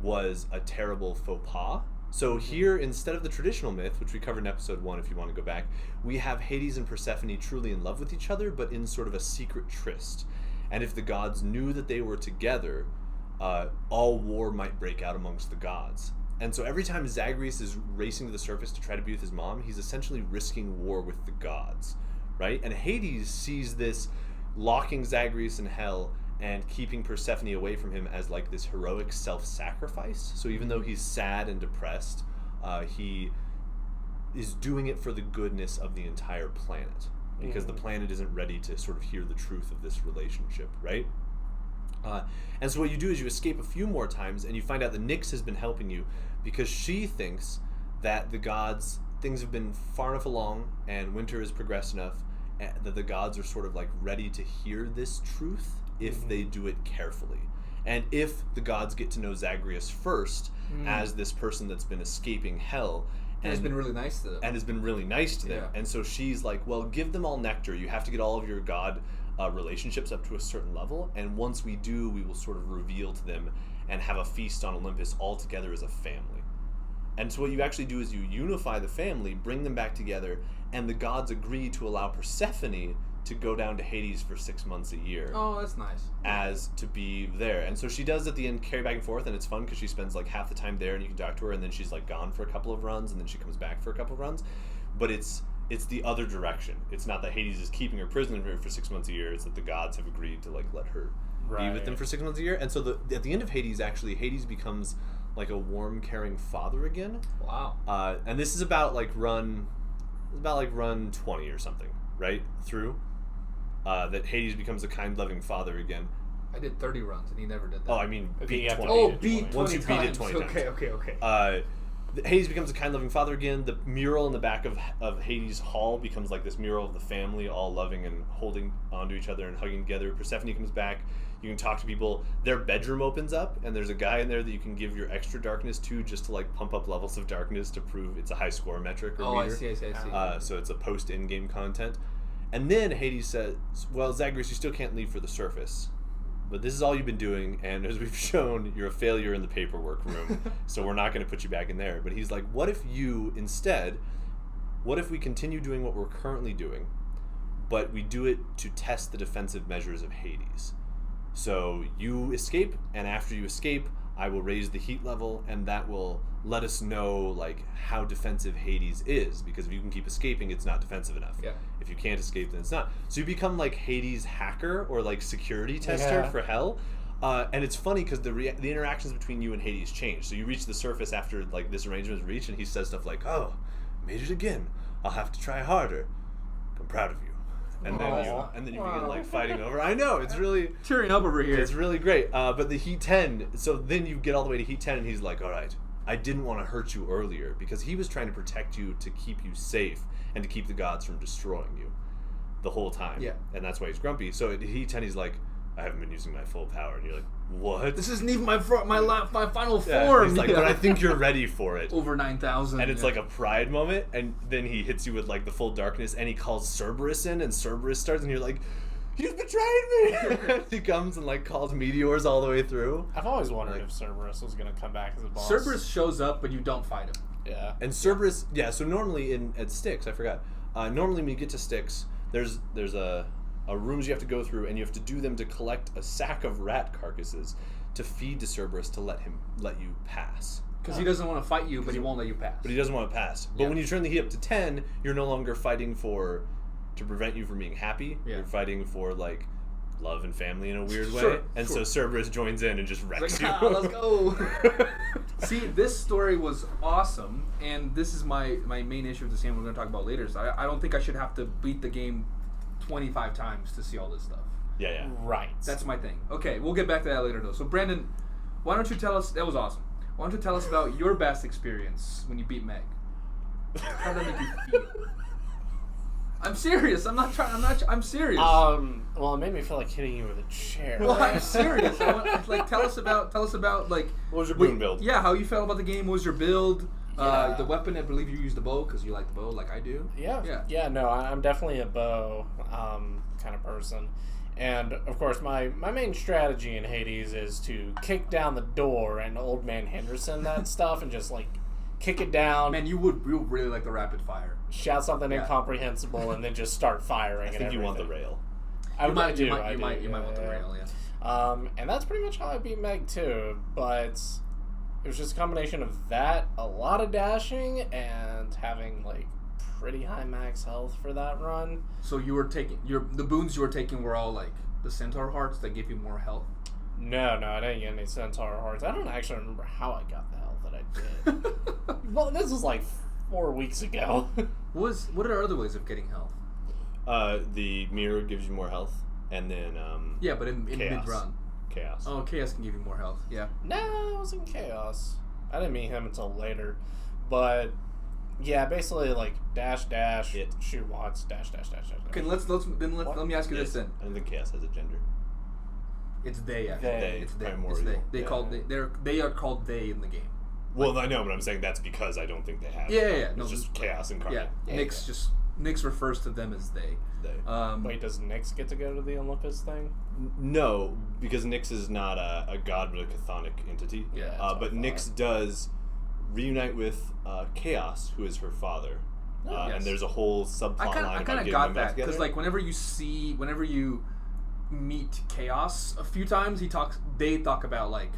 was a terrible faux pas. So here, instead of the traditional myth, which we covered in episode 1 if you want to go back, we have Hades and Persephone truly in love with each other, but in sort of a secret tryst. And if the gods knew that they were together, all war might break out amongst the gods. And so every time Zagreus is racing to the surface to try to be with his mom, he's essentially risking war with the gods, right? And Hades sees this locking Zagreus in hell and keeping Persephone away from him as like this heroic self-sacrifice. So even though he's sad and depressed, he is doing it for the goodness of the entire planet. Because the planet isn't ready to sort of hear the truth of this relationship, right? And so what you do is you escape a few more times and you find out that Nyx has been helping you because she thinks that the gods, things have been far enough along and winter has progressed enough that the gods are sort of like ready to hear this truth if they do it carefully. And if the gods get to know Zagreus first as this person that's been escaping hell, and has been really nice to them. And has been really nice to them. Yeah. And so she's like, well, give them all nectar. You have to get all of your god relationships up to a certain level. And once we do, we will sort of reveal to them and have a feast on Olympus all together as a family. And so what you actually do is you unify the family, bring them back together, and the gods agree to allow Persephone to go down to Hades for 6 months a year. Oh, that's nice. As to be there. And so she does at the end carry back and forth, and it's fun because she spends like half the time there and you can talk to her, and then she's like gone for a couple of runs, and then she comes back for a couple of runs. But it's the other direction. It's not that Hades is keeping her prisoner for 6 months a year, it's that the gods have agreed to like let her be with them for 6 months a year. And so at the end of Hades, actually, Hades becomes like a warm, caring father again. Wow. And this is about like run 20 or something, right? Through. That Hades becomes a kind, loving father again. I did 30 runs, and he never did that. Oh, I mean, beat 20. Oh, beat 20 Once you beat it 20 times. times. Okay. Hades becomes a kind, loving father again. The mural in the back of Hades' hall becomes like this mural of the family, all loving and holding onto each other and hugging together. Persephone comes back. You can talk to people. Their bedroom opens up, and there's a guy in there that you can give your extra darkness to just to like pump up levels of darkness to prove it's a high score metric or meter. I see. So it's a post-in-game content. And then Hades says, well, Zagreus, you still can't leave for the surface. But this is all you've been doing, and as we've shown, you're a failure in the paperwork room, so we're not going to put you back in there. But he's like, what if we continue doing what we're currently doing, but we do it to test the defensive measures of Hades? So you escape, and after you escape, I will raise the heat level, and that will let us know like how defensive Hades is, because if you can keep escaping, it's not defensive enough. Yeah. If you can't escape, then it's not. So you become like Hades' hacker or like security tester for hell. And it's funny because the interactions between you and Hades change. So you reach the surface after like this arrangement is reached, and he says stuff like, "Oh, made it again. I'll have to try harder. I'm proud of you." And then you begin like fighting over. I know, it's really tearing up over here. It's really great. But the Heat 10. So then you get all the way to Heat 10, and he's like, "All right, I didn't want to hurt you earlier, because he was trying to protect you to keep you safe and to keep the gods from destroying you the whole time. Yeah. And that's why he's grumpy. So he's like, I haven't been using my full power. And you're like, what? This isn't even my final form. He's like, but I think you're ready for it. Over 9,000. And it's like a pride moment, and then he hits you with like the full darkness, and he calls Cerberus in, and Cerberus starts, and you're like, you betrayed me! He comes and like calls meteors all the way through. I've always wondered if Cerberus was going to come back as a boss. Cerberus shows up, but you don't fight him. Yeah. And Cerberus, so normally at Styx, I forgot, normally when you get to Styx, there's a rooms you have to go through, and you have to do them to collect a sack of rat carcasses to feed to Cerberus to let you pass. Because he doesn't want to fight you, but he won't let you pass. But he doesn't want to pass. But when you turn the heat up to 10, you're no longer fighting to prevent you from being happy. Yeah. You're fighting for like love and family in a weird way. Sure, and so Cerberus joins in and just wrecks you. Let's go. See, this story was awesome, and this is my main issue with this game we're going to talk about later. So I don't think I should have to beat the game 25 times to see all this stuff. Yeah. Right. That's my thing. Okay, we'll get back to that later though. So Brandon, why don't you tell us, that was awesome. Why don't you tell us about your best experience when you beat Meg? How did that make you feel? I'm serious. I'm serious. Well, it made me feel like hitting you with a chair. Well, I'm serious. Tell us about like. What was your boon build? Yeah, how you felt about the game. What was your build? Yeah. The weapon, I believe you used the bow because you like the bow, like I do. Yeah. No, I'm definitely a bow kind of person, and of course my main strategy in Hades is to kick down the door and Old Man Henderson that stuff and just like kick it down. Man, you really like the rapid fire. Shout something incomprehensible and then just start firing. I think you want the rail. I might do. You might want the rail, yeah. And that's pretty much how I beat Meg too, but it was just a combination of that, a lot of dashing, and having like pretty high max health for that run. So you were taking the boons you were taking were all like the centaur hearts that gave you more health? No, I didn't get any centaur hearts. I don't actually remember how I got the health that I did. Well, this was like 4 weeks ago. What are other ways of getting health? The mirror gives you more health, and then yeah, but in chaos. mid-run. Chaos. Oh, chaos can give you more health. Yeah. No, it wasn't chaos. I didn't meet him until later, but yeah, basically like dash, shoot watts, dash. Okay, let me ask you this then. I don't think chaos has a gender. It's they actually. It's they. Primordial. They are called they in the game. Well, I know, but I'm saying that's because I don't think they have. Yeah. It's No, just chaos incarnate. Yeah. Nyx refers to them as they. Wait, does Nyx get to go to the Olympus thing? No, because Nyx is not a god, but a chthonic entity. Yeah. But Nyx does reunite with Chaos, who is her father. Yes. And there's a whole subplot line I about kind of getting got them back that because together. like whenever you meet Chaos a few times, they talk about like,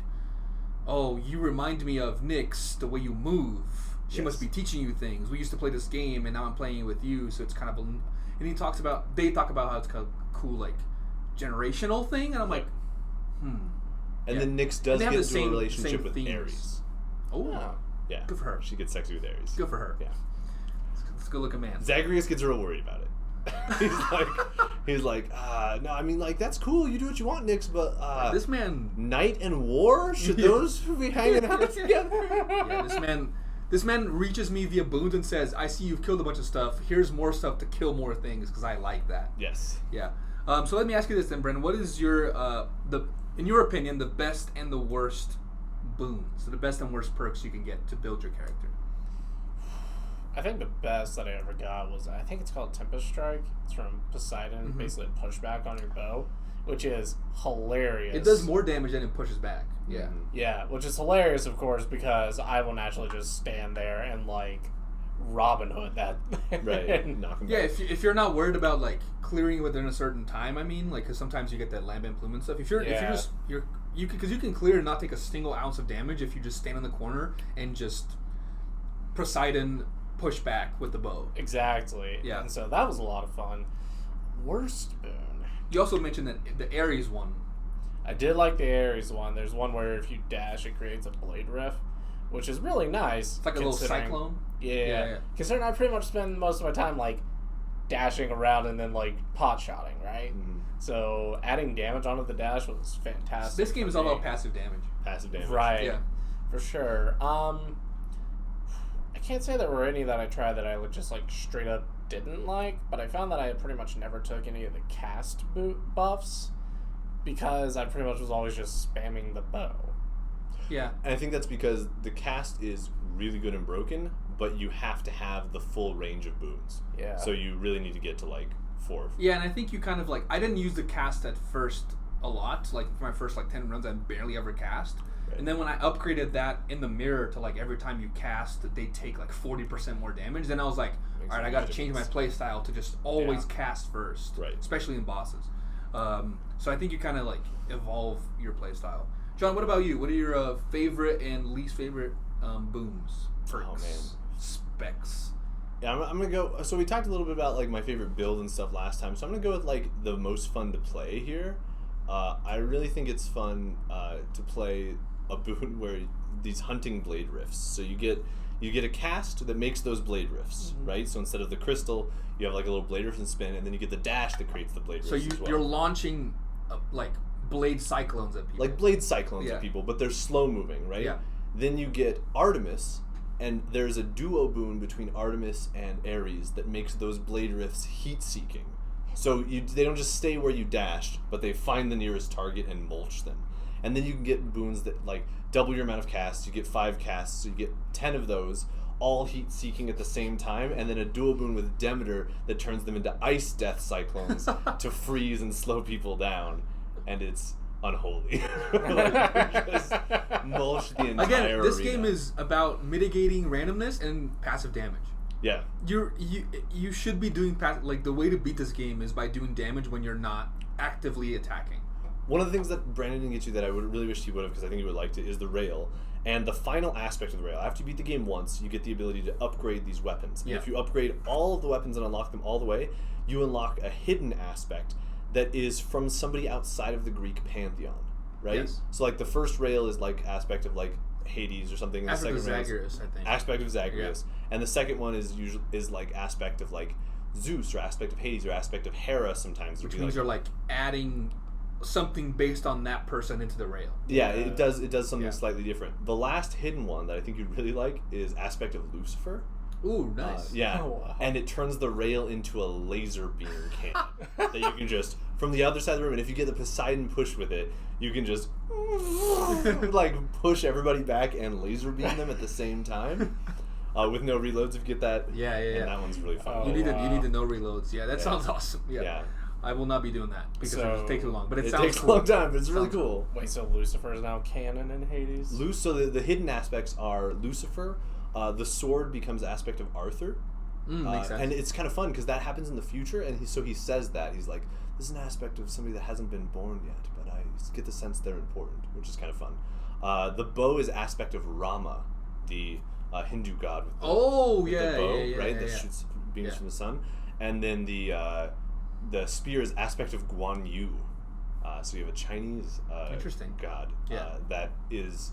oh, you remind me of Nyx, the way you move. She must be teaching you things. We used to play this game, and now I'm playing it with you. So it's kind of and they talk about how it's kind of cool, like generational thing, and I'm like, And then Nyx does get into a relationship with themes. Ares. Oh, yeah, good for her. She gets sexy with Ares. Good for her. Yeah, it's a good looking man. Zagreus gets real worried about it. he's like, no, I mean, like, that's cool. You do what you want, Nyx, but this man, night and war, should those be hanging out together? Yeah, this man reaches me via boons and says, "I see you've killed a bunch of stuff. Here's more stuff to kill more things because I like that." Yes. Yeah. So let me ask you this then, Brendan. What is your in your opinion, the best and the worst boons? So the best and worst perks you can get to build your character. I think the best that I ever got was, I think it's called Tempest Strike. It's from Poseidon, basically a pushback on your bow, which is hilarious. It does more damage than it pushes back. Yeah. Yeah, which is hilarious, of course, because I will naturally just stand there and, like, Robin Hood that. Right. Knock him back. Yeah, if you're not worried about, like, clearing it within a certain time, I mean, like, because sometimes you get that lambent plume and stuff. Because you can clear and not take a single ounce of damage if you just stand in the corner and just Poseidon push back with the bow. Exactly. Yeah. And so that was a lot of fun. Worst boon. You also mentioned that the Ares one. I did like the Ares one. There's one where if you dash, it creates a blade rift, which is really nice. It's like a little cyclone. Yeah. Considering I pretty much spend most of my time, like, dashing around and then, like, pot-shotting, right? Mm-hmm. So adding damage onto the dash was fantastic. This game is all about passive damage. Passive damage. Right. Yeah. For sure. I can't say there were any that I tried that I would just like straight up didn't like, but I found that I pretty much never took any of the cast buffs because I pretty much was always just spamming the bow. Yeah. And I think that's because the cast is really good and broken, but you have to have the full range of boons. Yeah. So you really need to get to like 4. Yeah, and I think you kind of like, I didn't use the cast at first a lot. Like for my first like 10 runs, I barely ever cast. Right. And then when I upgraded that in the mirror to like every time you cast, they take like 40% more damage. Then I was like, Makes all right, a I got to huge change my difference. play style to just always cast first, Right. especially in bosses. So I think you kind of like evolve your play style. John, what about you? What are your favorite and least favorite booms, perks, Oh, man. specs? Yeah, I'm gonna go. So we talked a little bit about like my favorite build and stuff last time. So I'm gonna go with like the most fun to play here. I really think it's fun to play a boon where these hunting blade rifts. So you get a cast that makes those blade rifts, right? So instead of the crystal, you have like a little blade rift and spin, and then you get the dash that creates the blade So rifts as well. you're launching like blade cyclones at people. Like blade cyclones Yeah. at people, but they're slow moving, right? Yeah. Then you get Artemis, and there's a duo boon between Artemis and Ares that makes those blade rifts heat seeking. So they don't just stay where you dashed, but they find the nearest target and mulch them. And then you can get boons that like double your amount of casts. You get 5 casts, so you get 10 of those, all heat seeking at the same time, and then a duo boon with Demeter that turns them into ice death cyclones to freeze and slow people down. And it's unholy. Like, just mulch the entire Again, this arena. game is about mitigating randomness and passive damage. Yeah. You should be doing like the way to beat this game is by doing damage when you're not actively attacking. One of the things that Brandon didn't get you that I would really wish he would have, because I think he would have liked it, is the rail. And the final aspect of the rail. After you beat the game once, you get the ability to upgrade these weapons. And Yeah. if you upgrade all of the weapons and unlock them all the way, you unlock a hidden aspect that is from somebody outside of the Greek pantheon, right? Yes. So like the first rail is like aspect of like Hades or something. And After the second rail is Zagreus, I think. aspect of Zagreus. And the second one is like aspect of like Zeus or aspect of Hades or aspect of Hera sometimes. Which It'll be means like, you're like adding something based on that person into the rail. yeah, it does something Yeah. slightly different. The last hidden one that I think you'd really like is aspect of Lucifer. Ooh, nice. Yeah, Oh, wow. and it turns the rail into a laser beam cannon that you can just from the other side of the room. And if you get the Poseidon push with it, you can just like push everybody back and laser beam them at the same time with no reloads. If you get that, Yeah. and that one's really fun. Oh, You need wow. to know reloads. Yeah, that Yeah. sounds awesome. Yeah. Yeah. I will not be doing that because So, it will take too long. But it It sounds takes cool. a long time, but it's really Sounds cool. Wait, so Lucifer is now canon in Hades? So the hidden aspects are Lucifer. The sword becomes aspect of Arthur. Makes sense. And it's kind of fun because that happens in the future, and he says that he's like, this is an aspect of somebody that hasn't been born yet, but I get the sense they're important, which is kind of fun. The bow is aspect of Rama, the Hindu god with the, Oh, with yeah, the bow, yeah, right? yeah, That yeah. shoots beams Yeah. from the sun, and then the spear is aspect of Guan Yu. So you have a Chinese Interesting. god Yeah. that is.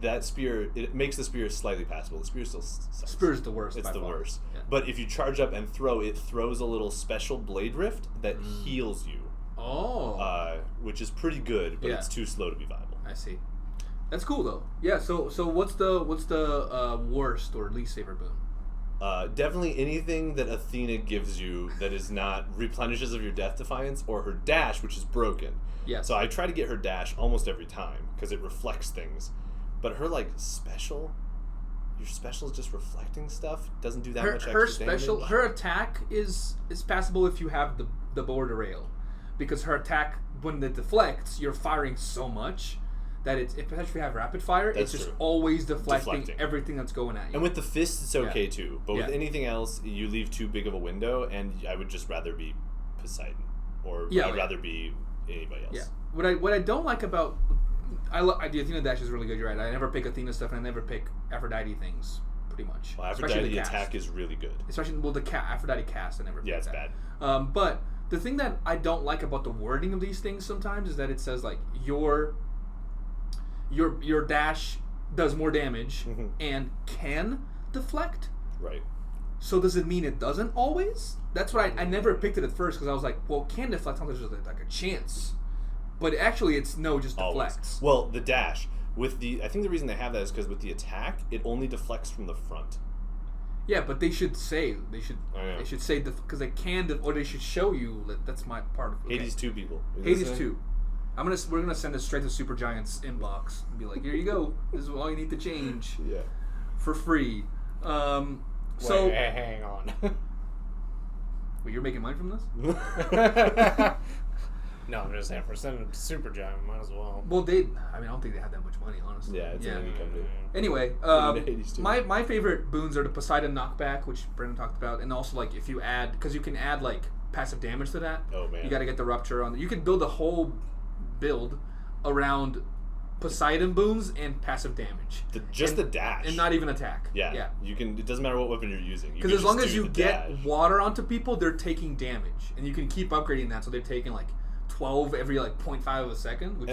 That spear, it makes the spear slightly passable. The spear still sucks. Spear's the worst. It's by the far. worst. Yeah. But if you charge up and throw, it throws a little special blade rift that Mm. heals you, Oh, which is pretty good, but Yeah. it's too slow to be viable. I see. That's cool though. Yeah. So what's the worst or least favorite boon? Definitely anything that Athena gives you that is not replenishes of your death defiance or her dash, which is broken. Yes. So I try to get her dash almost every time because it reflects things. But her like special, your special is just reflecting stuff. Doesn't do that much extra her special damage. her attack is passable if you have the bow to rail, because her attack when it deflects, you're firing so much that especially if you have rapid fire, That's it's just true. always deflecting Deflecting. everything that's going at you. And with the fist, it's okay Yeah. too. But with Yeah. anything else, you leave too big of a window, and I would just rather be Poseidon, or Yeah, I'd yeah. rather be anybody else. Yeah. What I don't like about the Athena dash is really good. You're right. I never pick Athena stuff, and I never pick Aphrodite things. Pretty much. Well, Especially Aphrodite the cast. attack is really good. Especially the Aphrodite cast. I never. Yeah, pick it's that. bad. But the thing that I don't like about the wording of these things sometimes is that it says like your dash does more damage Mhm. and can deflect. Right. So does it mean it doesn't always? That's what I never picked it at first because I was like, well, can deflect sounds like there's like a chance, but actually it's no, just Always. deflects. Well, the dash. I think the reason they have that is because with the attack, it only deflects from the front. Yeah, but they should say because they can or they should show you that that's my part of Hades 2 people. Hades 2. We're gonna send it straight to Supergiant's inbox and be like, here you go. This is all you need to change. Yeah. For free. Wait, hang on. Wait, you're making money from this? No, I'm just saying, for sending it to Supergiant, might as well. Well, I don't think they have that much money, honestly. Yeah, it's an indie company. Anyway, my favorite boons are the Poseidon knockback, which Brendan talked about, and also like if you add, because you can add like passive damage to that. Oh man. You got to get the rupture on. You can build a whole build around Poseidon boons and passive damage. The dash. And not even attack. Yeah. You can. It doesn't matter what weapon you're using. Because as long as you get dash. water onto people, they're taking damage, and you can keep upgrading that, so they're taking like 12 every like 0.5 of a second, which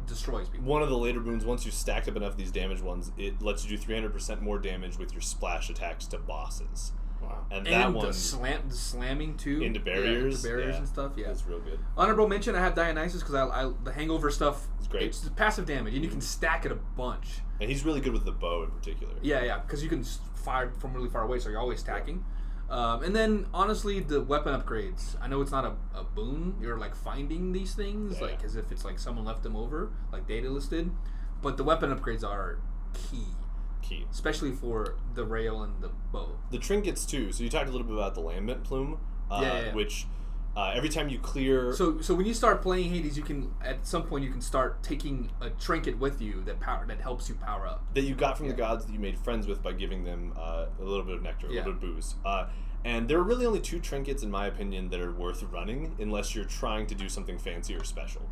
destroys people. One of the later boons, once you stacked up enough of these damage ones, it lets you do 300% more damage with your splash attacks to bosses. Wow. And that one the slamming too into barriers, and stuff. Yeah, that's real good. Honorable mention: I have Dionysus because I the hangover stuff. It's great. It's passive damage, and you can stack it a bunch. And he's really good with the bow in particular. Yeah, because you can fire from really far away, so you're always stacking. And then honestly, the weapon upgrades. I know it's not a boon. You're like finding these things like as if it's like someone left them over, like data listed. But the weapon upgrades are key, especially for the rail and the bow. The trinkets too. So you talked a little bit about the lambent plume, which every time you clear. So when you start playing Hades, you can at some point you can start taking a trinket with you that helps you power up. That you got from the gods that you made friends with by giving them a little bit of nectar, a little bit of booze. And there are really only 2 trinkets, in my opinion, that are worth running unless you're trying to do something fancy or special.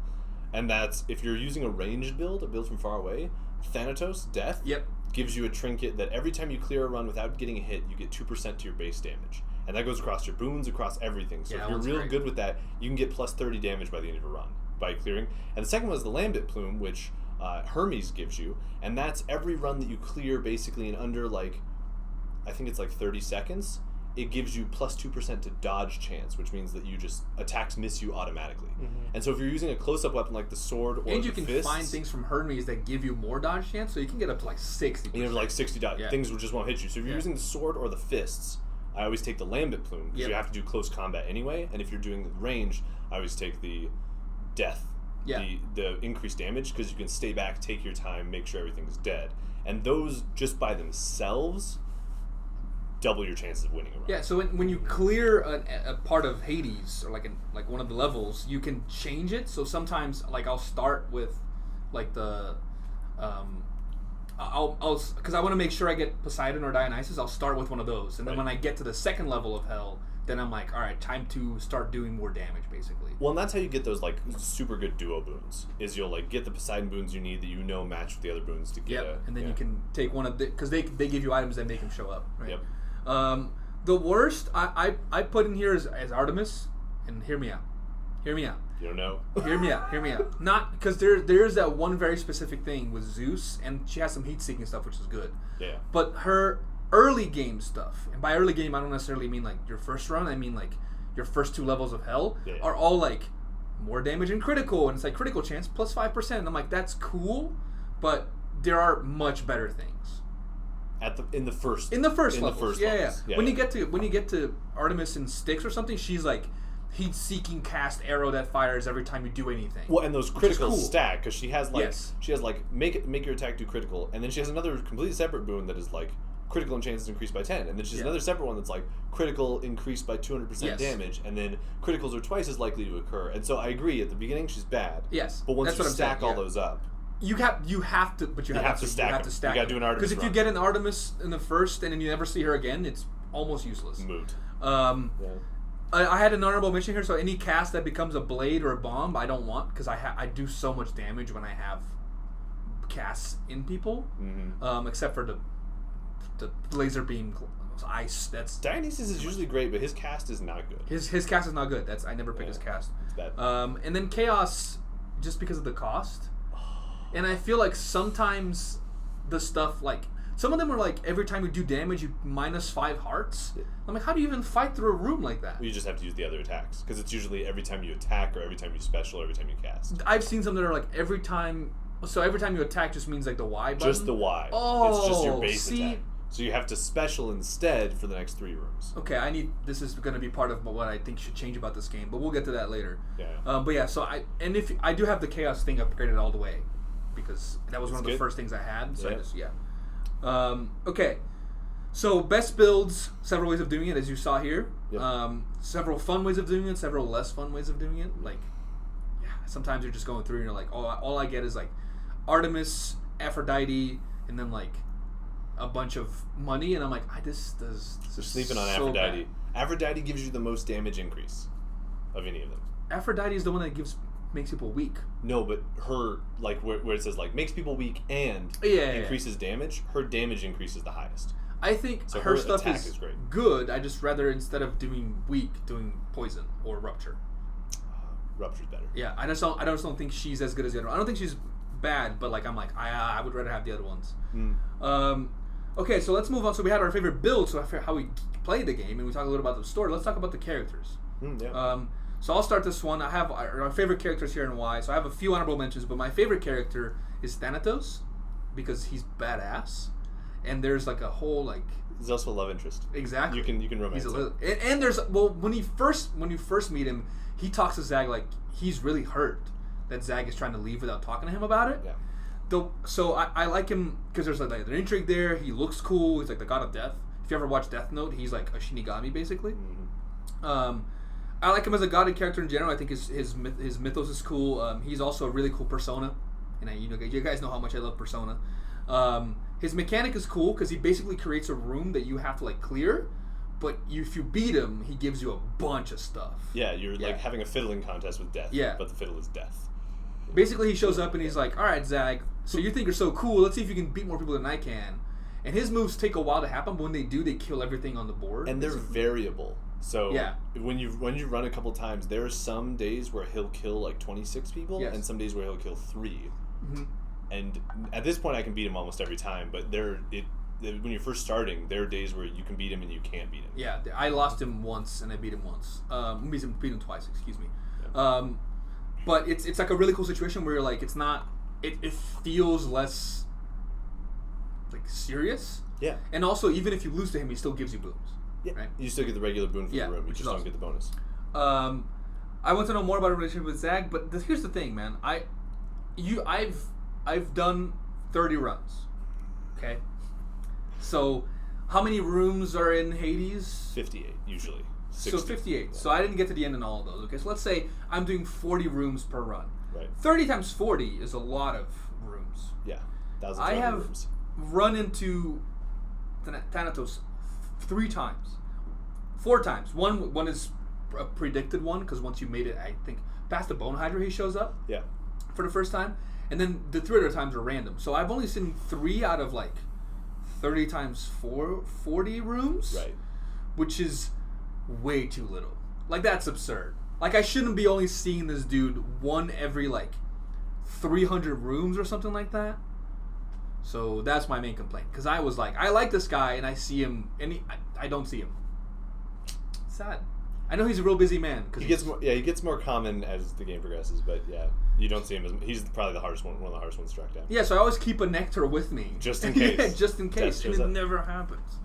And that's if you're using a ranged build, a build from far away, Thanatos, Death, gives you a trinket that every time you clear a run without getting a hit, you get 2% to your base damage. And that goes across your boons, across everything. So if you're real good with that, you can get plus 30 damage by the end of a run by clearing. And the second one is the Lambent Plume, which Hermes gives you. And that's every run that you clear basically in under like, I think it's like 30 seconds. It gives you plus 2% to dodge chance, which means that you just attacks miss you automatically. Mm-hmm. And so if you're using a close-up weapon like the sword or the you can fists, find things from Hermes that give you more dodge chance, so you can get up to like 60%. You have like 60 dodge. Things will just won't hit you. So if you're using the sword or the fists, I always take the Lambent Plume because you have to do close combat anyway. And if you're doing range, I always take the Death, the increased damage, because you can stay back, take your time, make sure everything's dead. And those just by themselves double your chances of winning a run. Yeah, so when you clear a part of Hades or like one of the levels, you can change it. So sometimes like I'll start with like the I'll because I want to make sure I get Poseidon or Dionysus. I'll start with one of those, and then when I get to the second level of hell, then I'm like, all right, time to start doing more damage, basically. Well, and that's how you get those like super good duo boons. Is you'll like get the Poseidon boons you need that match with the other boons to get. And then you can take one of the because they give you items that make them show up. Right? Yep. The worst I put in here is Artemis, and hear me out. You don't know? Hear me out. Not because there's that one very specific thing with Zeus, and she has some heat-seeking stuff, which is good. Yeah. But her early game stuff, and by early game I don't necessarily mean like your first run, I mean like your first 2 levels of hell, are all like more damage and critical, and it's like critical chance plus 5%. And I'm like, that's cool, but there are much better things. In the first levels. Yeah. When you get to Artemis and Styx or something, she's like heat-seeking cast arrow that fires every time you do anything. Well, and those criticals stack because she has like make your attack do critical, and then she has another completely separate boon that is like critical and chances increased by 10, and then she has another separate one that's like critical increased by 200% damage, and then criticals are twice as likely to occur. And so I agree, at the beginning she's bad. Yes, but once you stack all those up. You have to stack. You have to stack. You got to do an Artemis. Because if you get an Artemis in the first and then you never see her again, it's almost useless. Moot. I had an honorable mention here. So any cast that becomes a blade or a bomb, I don't want because I do so much damage when I have casts in people. Mm-hmm. Except for the laser beam ice. That's Dionysus is usually great, but his cast is not good. His cast is not good. I never pick his cast. It's bad. And then chaos, just because of the cost. And I feel like sometimes the stuff, like, some of them are like, every time you do damage, you minus 5 hearts. I'm like, how do you even fight through a room like that? Well, you just have to use the other attacks. Because it's usually every time you attack, or every time you special, or every time you cast. I've seen some that are like, every time So every time you attack just means like the Y button? Just the Y. Oh, it's just your base see? attack. So you have to special instead for the next 3 rooms. Okay, this is going to be part of what I think should change about this game, but we'll get to that later. Yeah. But yeah, so if I do have the Chaos thing upgraded all the way, because that was one of the first things I had. So okay. So best builds, several ways of doing it, as you saw here. Yep. Several fun ways of doing it, several less fun ways of doing it. Like, yeah, sometimes you're just going through and you're like, all I get is like Artemis, Aphrodite, and then like a bunch of money, and I'm like, this is sleeping on so Aphrodite. bad. Aphrodite gives you the most damage increase of any of them. Aphrodite is the one that makes people weak. No, but her, like, where it says, like, makes people weak and increases damage, her damage increases the highest. I think so her stuff is great. Good. I just rather, instead of doing weak, doing poison or rupture. Rupture's better. Yeah, I just don't think she's as good as the other one. I don't think she's bad, but like I'm like I would rather have the other ones. Okay, so let's move on. So we had our favorite build, so how we play the game, and we talked a little about the story. Let's talk about the characters. So I'll start this one. I have our favorite characters here and why. So I have a few honorable mentions, but my favorite character is Thanatos because he's badass, and there's like a whole like. There's also a love interest. Exactly. You can romance him. And there's when you first meet him, he talks to Zag like he's really hurt that Zag is trying to leave without talking to him about it. Yeah. So I like him because there's like an intrigue there. He looks cool. He's like the god of death. If you ever watch Death Note, he's like a Shinigami basically. Mm-hmm. I like him as a godly character in general. I think his mythos is cool. He's also a really cool persona, and you guys know how much I love Persona. His mechanic is cool because he basically creates a room that you have to like clear, but if you beat him, he gives you a bunch of stuff. Yeah, you're like having a fiddling contest with death. Yeah, but the fiddle is death. Basically, he shows up and he's like, "All right, Zag. So you think you're so cool? Let's see if you can beat more people than I can." And his moves take a while to happen, but when they do, they kill everything on the board. And they're variable. So when you run a couple times, there are some days where he'll kill like 26 people, and some days where he'll kill 3. Mm-hmm. And at this point, I can beat him almost every time. But when you're first starting, there are days where you can beat him and you can't beat him. Yeah, I lost him once and I beat him once. Beat him twice. Excuse me. Yeah. But it's like a really cool situation where you're like it's not. It feels less like serious. Yeah. And also, even if you lose to him, he still gives you boons. Yeah. Right? You still get the regular boon for the room. You just don't get the bonus. I want to know more about a relationship with Zag, but here's the thing, man. I've done 30 runs. Okay. So, how many rooms are in Hades? 58 usually. 60. So 58. Yeah. So I didn't get to the end in all of those. Okay. So let's say I'm doing 40 rooms per run. Right. 30 times 40 is a lot of rooms. Yeah. Thousands I of have rooms. Run into Thanatos 3 times. 4 times. One is a predicted one because once you made it, I think past the Bone Hydra, he shows up. Yeah. For the first time, and then the 3 other times are random. So I've only seen 3 out of like 30 times 40 rooms. Right. Which is way too little. Like that's absurd. Like I shouldn't be only seeing this dude one every like 300 rooms or something like that. So that's my main complaint. Because I was like, I like this guy, and I see him, and I don't see him. Sad. I know he's a real busy man. He gets more common as the game progresses, but yeah, you don't see him as he's probably one of the hardest ones to track down. Yeah, so I always keep a Nectar with me, just in case. Yeah, just in case, and it never happens.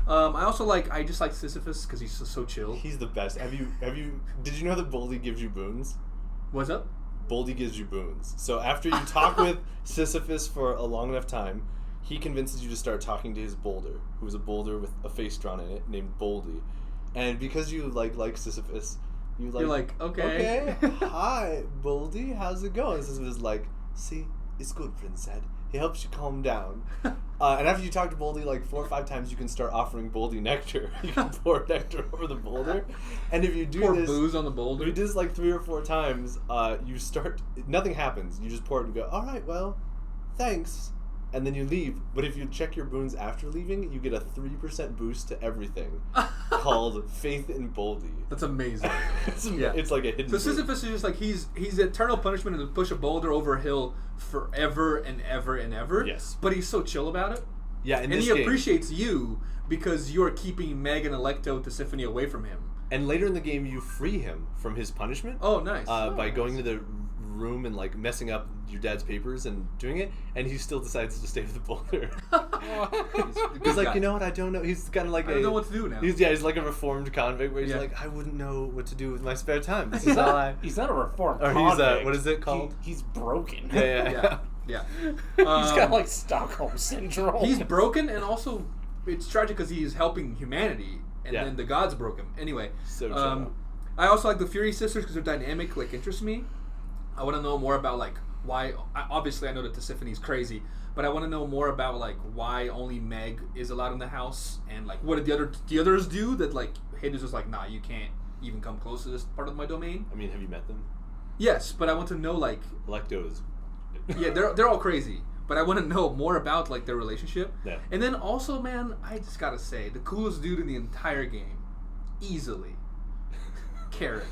I just like Sisyphus because he's so chill. He's the best. Did you know that Boldy gives you boons? What's up? Boldy gives you boons. So after you talk with Sisyphus for a long enough time, he convinces you to start talking to his boulder, who's a boulder with a face drawn in it named Boldy. And because you like Sisyphus, you're like, okay, hi, Boldy, how's it going? Sisyphus is like, see, it's good, Prince Ed. He helps you calm down. And after you talk to Boldy like 4 or 5 times, you can start offering Boldy nectar. You can pour nectar over the boulder. And if you pour booze on the boulder. If you do this like 3 or 4 times, nothing happens. You just pour it and go, all right, well, thanks. And then you leave. But if you check your boons after leaving, you get a 3% boost to everything called Faith in Boldy. That's amazing. It's like a hidden So Sisyphus is just like, he's eternal punishment to push a boulder over a hill forever and ever and ever. Yes. But he's so chill about it. Yeah, and he appreciates you because you're keeping Meg and Electo Tisiphone away from him. And later in the game, you free him from his punishment. Oh, nice. By going to the room and like messing up your dad's papers and doing it, and he still decides to stay with the boulder. He's like, you know what? I don't know. He's kind of like I don't know what to do now. He's like a reformed convict where he's like, I wouldn't know what to do with my spare time. This is all I. He's not a reformed Or convict. he's what is it called? He's broken. Yeah. He's got like Stockholm syndrome. He's broken, and also it's tragic because he's helping humanity, and then the gods broke him. Anyway, So I also like the Fury sisters because their dynamic like interests me. I want to know more about like why. Obviously, I know that Tisiphone's crazy, but I want to know more about like why only Meg is allowed in the house, and like what did the others do that like Hades was like, nah, you can't even come close to this part of my domain. I mean, have you met them? Yes, but I want to know like Electos. yeah, they're all crazy, but I want to know more about like their relationship. Yeah. And then also, man, I just gotta say the coolest dude in the entire game, easily, Karen.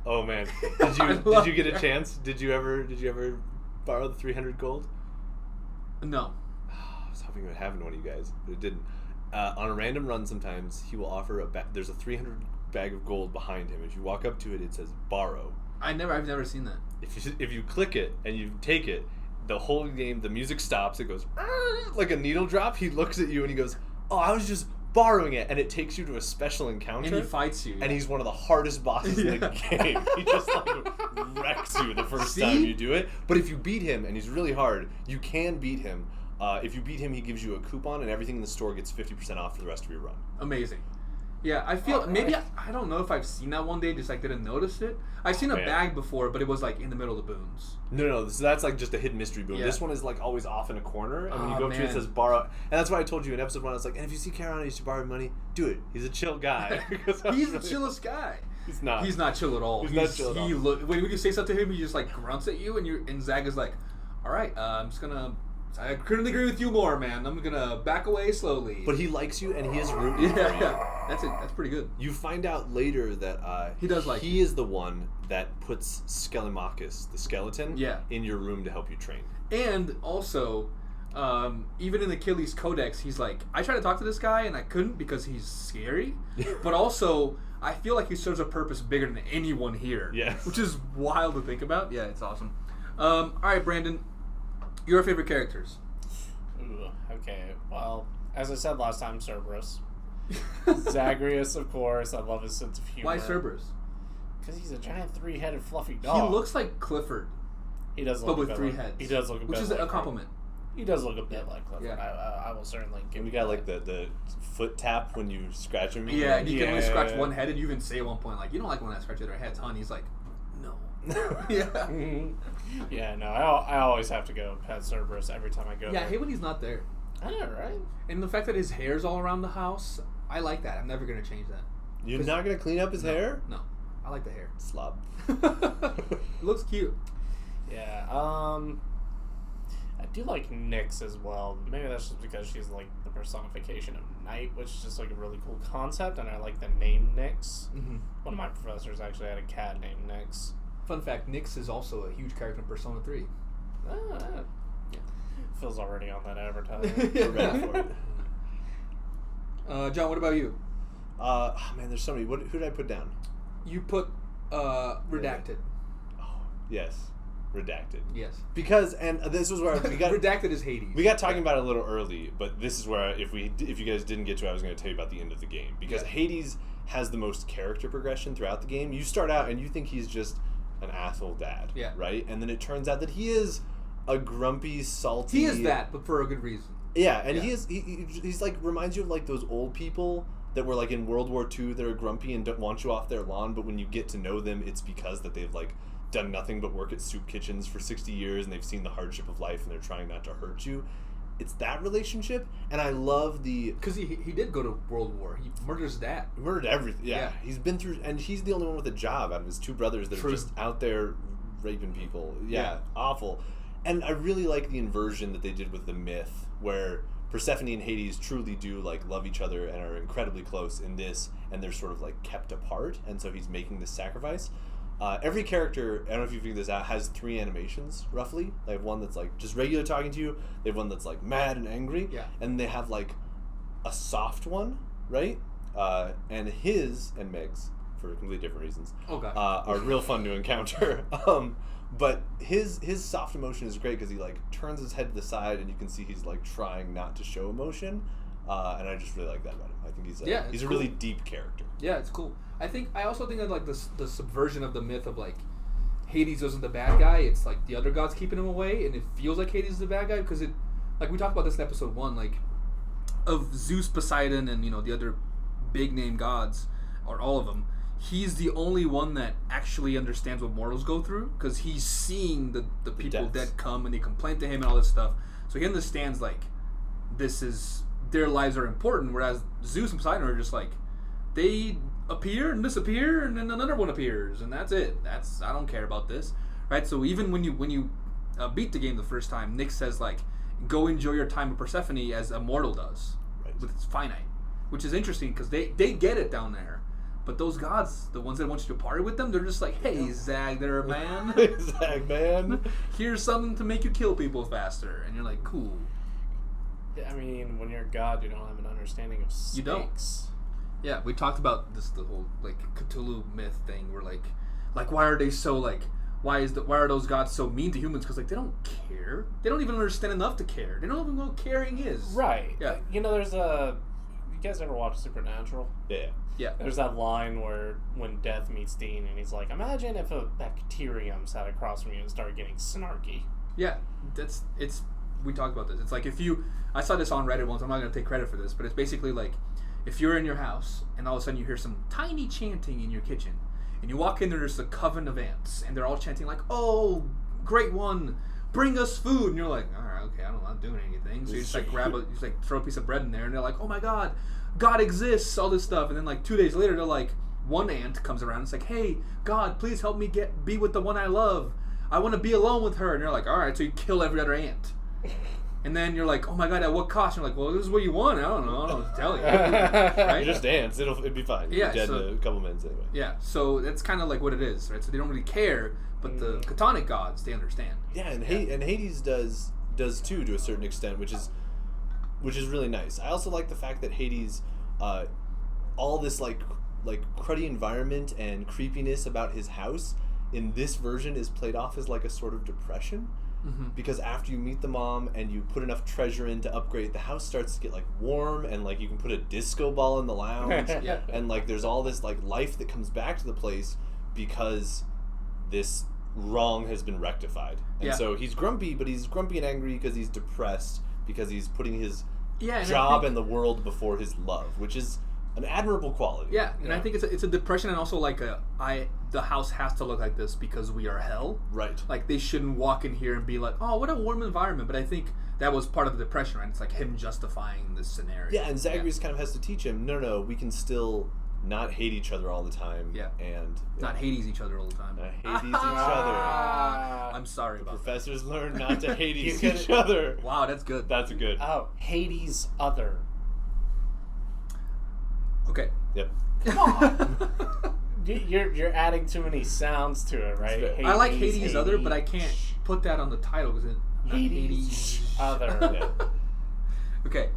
Oh man, did you get a chance? Did you ever borrow the 300 gold? No. I was hoping it would happen to one of you guys, but it didn't. On a random run, sometimes he will offer there's a 300 bag of gold behind him. If you walk up to it, it says borrow. I've never seen that. If you click it and you take it, the whole game, the music stops. It goes like a needle drop. He looks at you and he goes, "Oh, I was just borrowing it," and it takes you to a special encounter. And he fights you. And he's one of the hardest bosses in the game. He just like wrecks you the first time you do it. But if you beat him, and he's really hard, you can beat him. If you beat him, he gives you a coupon, and everything in the store gets 50% off for the rest of your run. Amazing. Yeah, I feel maybe I don't know if I've seen that one day, just like didn't notice it. I've seen a bag before, but it was like in the middle of the boons. No, so that's like just a hidden mystery boon. Yeah. This one is like always off in a corner, and when you go up to it, it says borrow. And that's why I told you in episode 1, I was like, and if you see Karen, you should borrow money, do it. He's a chill guy. He's the chillest guy. He's not. He's not chill at all. He's not chill at all. When you say something to him, he just like grunts at you, and Zag is like, all right, I'm just gonna. I couldn't agree with you more, man. I'm gonna back away slowly. But he likes you, and he is rooting for you. Yeah, that's it. That's pretty good. You find out later that he does like he is the one that puts Skelimachus, the skeleton, in your room to help you train. And also, even in Achilles' Codex, he's like, I tried to talk to this guy, and I couldn't because he's scary. But also, I feel like he serves a purpose bigger than anyone here. Yes. Which is wild to think about. Yeah, it's awesome. All right, Brandon. Your favorite characters? Ooh, okay. Well, as I said last time, Cerberus. Zagreus, of course. I love his sense of humor. Why Cerberus? Because he's a giant 3-headed fluffy dog. He looks like Clifford. He does look but a with bit 3 like, heads. He does look a bit which is like a compliment. He does look a bit like Clifford. Yeah. I will certainly give We you got that. like the foot tap when you scratch him. Yeah, and you can only scratch one head, and you even say at one point, like, you don't like when I scratch their heads, huh? And he's like, no. Yeah. Yeah, no, I always have to go pet Cerberus every time I go there. I hate when he's not there. I know, right? And the fact that his hair's all around the house, I like that. I'm never going to change that. You're not going to clean up his hair? No. I like the hair. Slob. It looks cute. Yeah, I do like Nyx as well. Maybe that's just because she's like the personification of night, which is just like a really cool concept, and I like the name Nyx. Mm-hmm. One of my professors actually had a cat named Nyx. Fun fact, Nyx is also a huge character in Persona 3. Yeah. Phil's already on that advertising. We're ready for it. John, what about you? Man, there's so many. Who did I put down? You put Redacted. Oh, yes. Redacted. Yes. Because, and this was where we got... Redacted is Hades. We got talking about it a little early, but this is where, if you guys didn't get to it, I was going to tell you about the end of the game. Because Hades has the most character progression throughout the game. You start out and you think he's just an asshole dad. Yeah. Right? And then it turns out that he is a grumpy, salty... He is that, but for a good reason. Yeah, and he's like, reminds you of like those old people that were like in World War II that are grumpy and don't want you off their lawn, but when you get to know them, it's because that they've like done nothing but work at soup kitchens for 60 years and they've seen the hardship of life and they're trying not to hurt you. It's that relationship, and I love the... Because he did go to World War. He murdered his dad. He murdered everything. Yeah. He's been through... And he's the only one with a job out of his 2 brothers that are just out there raping people. Yeah, awful. And I really like the inversion that they did with the myth, where Persephone and Hades truly do like love each other and are incredibly close in this, and they're sort of like kept apart, and so he's making this sacrifice. Every character, I don't know if you figured this out, has 3 animations, roughly. They have one that's like just regular talking to you, they have one that's like mad and angry, and they have like a soft one, right? And his and Meg's, for completely different reasons. Okay. Are real fun to encounter. But his soft emotion is great because he like turns his head to the side and you can see he's like trying not to show emotion. And I just really like that about him. I think he's a really deep character. Yeah, it's cool. I also think that like the subversion of the myth of like Hades wasn't the bad guy. It's like the other gods keeping him away, and it feels like Hades is the bad guy because it, like we talked about this in episode 1, like of Zeus, Poseidon, and the other big name gods, or all of them. He's the only one that actually understands what mortals go through because he's seeing the people that come and they complain to him and all this stuff. So he understands like their lives are important, whereas Zeus and Poseidon are just like they appear and disappear and then another one appears and that's it. I don't care about this, right? So even when you beat the game the first time, Nick says like, go enjoy your time with Persephone as a mortal does, right? With it's finite, which is interesting because they get it down there. But those gods, the ones that want you to party with them, they're just like, hey, Zag there, man. Zag, man. Here's something to make you kill people faster. And you're like, cool. Yeah, I mean, when you're a god, you don't have an understanding of stakes. You don't. Yeah, we talked about this, the whole, like, Cthulhu myth thing where, like why are they so, like, why are those gods so mean to humans? Because, like, they don't care. They don't even understand enough to care. They don't even know what caring is. Right. Yeah. There's you guys ever watch Supernatural? Yeah. There's that line where when Death meets Dean and he's like, imagine if a bacterium sat across from you and started getting snarky. Yeah, we talked about this. It's like I saw this on Reddit once, I'm not going to take credit for this, but it's basically like, if you're in your house and all of a sudden you hear some tiny chanting in your kitchen, and you walk in there, there's a coven of ants, and they're all chanting like, oh, great one, bring us food, and you're like, all right, okay, I'm not doing anything, so you just like throw a piece of bread in there, and they're like, oh my god, God exists, all this stuff, and then like 2 days later, they're like, one ant comes around and it's like, hey, God, please help me be with the one I love. I want to be alone with her. And you're like, all right, so you kill every other ant. And then you're like, oh my god, at what cost? And you're like, well, this is what you want. I don't know what to tell you. Right? You're just ants. It'd be fine. You'll be dead in a couple minutes anyway. Yeah, so that's kind of like what it is, right? So they don't really care, but the Chthonic gods, they understand. Yeah, and Hades does too to a certain extent, which is really nice. I also like the fact that Hades, all this like cruddy environment and creepiness about his house in this version is played off as like a sort of depression. Mm-hmm. Because after you meet the mom and you put enough treasure in to upgrade, the house starts to get like warm and like you can put a disco ball in the lounge. Yeah. And like there's all this like life that comes back to the place because this wrong has been rectified. And so he's grumpy, but he's grumpy and angry because he's depressed because he's putting his job and the world before his love, which is an admirable quality. Yeah, and I think it's a depression and also like the house has to look like this because we are hell. Right. Like they shouldn't walk in here and be like, oh, what a warm environment. But I think that was part of the depression, right? It's like him justifying this scenario. Yeah, and Zagreus kind of has to teach him, no, we can still not hate each other all the time. Yeah. And not Hades each other all the time. Not Hades each other. I'm sorry about professors learn not to hate each other. Wow, that's good. That's good. Oh, Hades other. Okay. Yep. Come on. You're adding too many sounds to it, right? Hades, I like Hades other, but I can't put that on the title because it's not Hades other. Yeah. Okay.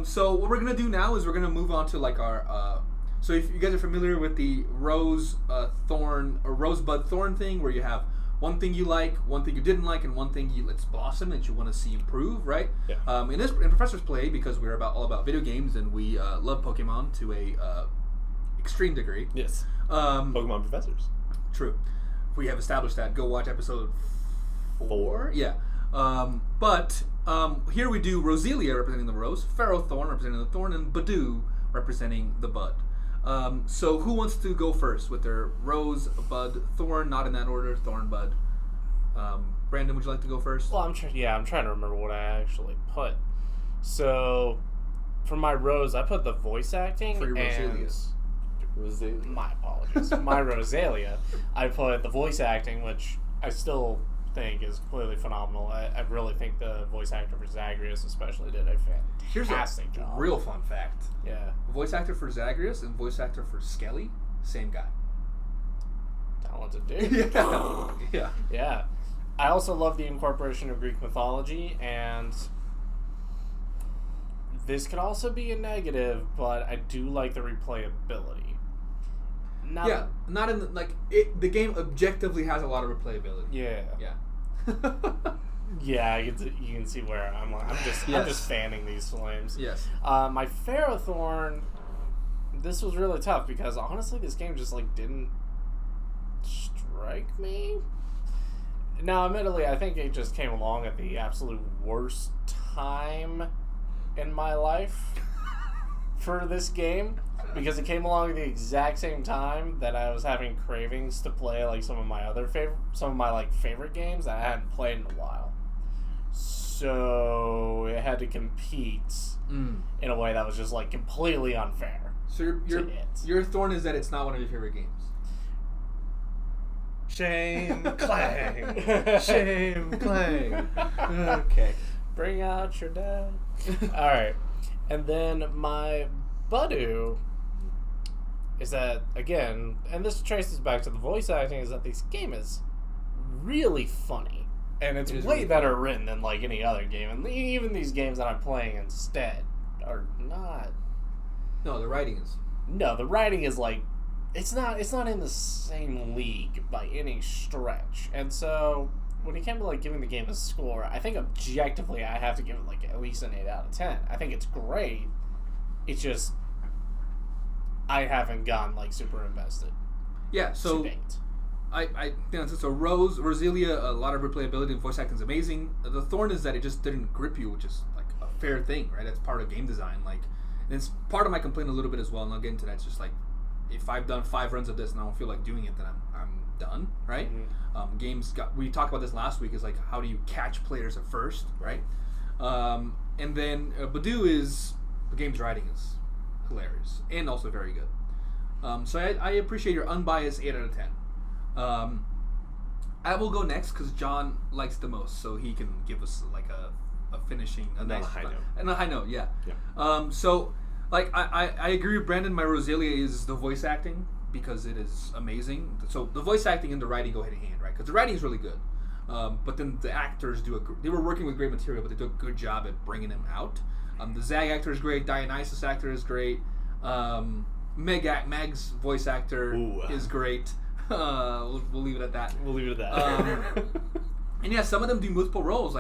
So what we're gonna do now is we're gonna move on to like our. So if you guys are familiar with the rosebud thorn thing, where you have one thing you like, one thing you didn't like, and one thing it's blossom that you want to see improve, right? Yeah. In Professor's Play, because we're all about video games and we love Pokemon to a extreme degree. Yes. Pokemon professors. True. We have established that. Go watch episode 4. Yeah. But here we do Roselia representing the rose, Ferro thorn representing the thorn, and Badu representing the bud. So who wants to go first with their rose, bud, thorn? Not in that order. Thorn, bud. Brandon, would you like to go first? Well, I'm trying to remember what I actually put. So for my rose, I put the voice acting. For your Roselia. My apologies. My Roselia, I put the voice acting, which I still think is completely phenomenal. I really think the voice actor for Zagreus especially did a fantastic job. Real fun fact. Yeah. Voice actor for Zagreus and voice actor for Skelly, same guy. Talented dude. Yeah. Yeah. I also love the incorporation of Greek mythology, and this could also be a negative, but I do like the replayability. not in the game objectively has a lot of replayability. Yeah. Yeah, you can see where I'm just fanning these flames. Yes. My Ferro Thorn, this was really tough because honestly this game just didn't strike me. Now, admittedly, I think it just came along at the absolute worst time in my life for this game, because it came along at the exact same time that I was having cravings to play some of my favorite games that I hadn't played in a while. So it had to compete in a way that was just completely unfair. So your thorn is that it's not one of your favorite games. Shame, clang. Shame, clang. Okay. Bring out your dad. Alright. And then my Budu is that, again, and this traces back to the voice acting, is that this game is really funny. And it's way really better written than any other game. And even these games that I'm playing instead are not. No, the writing is. No, the writing is it's not in the same league by any stretch. And so when it came to giving the game a score, I think objectively I have to give it at least an 8 out of 10. I think it's great. It's just I haven't gotten super invested. Yeah, so I so Roselia, a lot of replayability and voice acting is amazing. The thorn is that it just didn't grip you, which is a fair thing, right? That's part of game design. And it's part of my complaint a little bit as well, and I'll get into that. It's just if I've done 5 runs of this and I don't feel like doing it, then I'm done, right? Mm-hmm. We talked about this last week, is how do you catch players at first, right? And then Badu is, the game's writing is hilarious and also very good. So I appreciate your unbiased 8 out of 10. I will go next because John likes the most, so he can give us a finishing, a high note. And a high note, yeah. So I agree with Brandon. My Roselia is the voice acting because it is amazing. So the voice acting and the writing go hand in hand, right? Because the writing is really good, but then the actors they were working with great material, but they do a good job at bringing them out. The Zag actor is great. Dionysus actor is great. Meg's voice actor is great. We'll leave it at that. And yeah, some of them do multiple roles.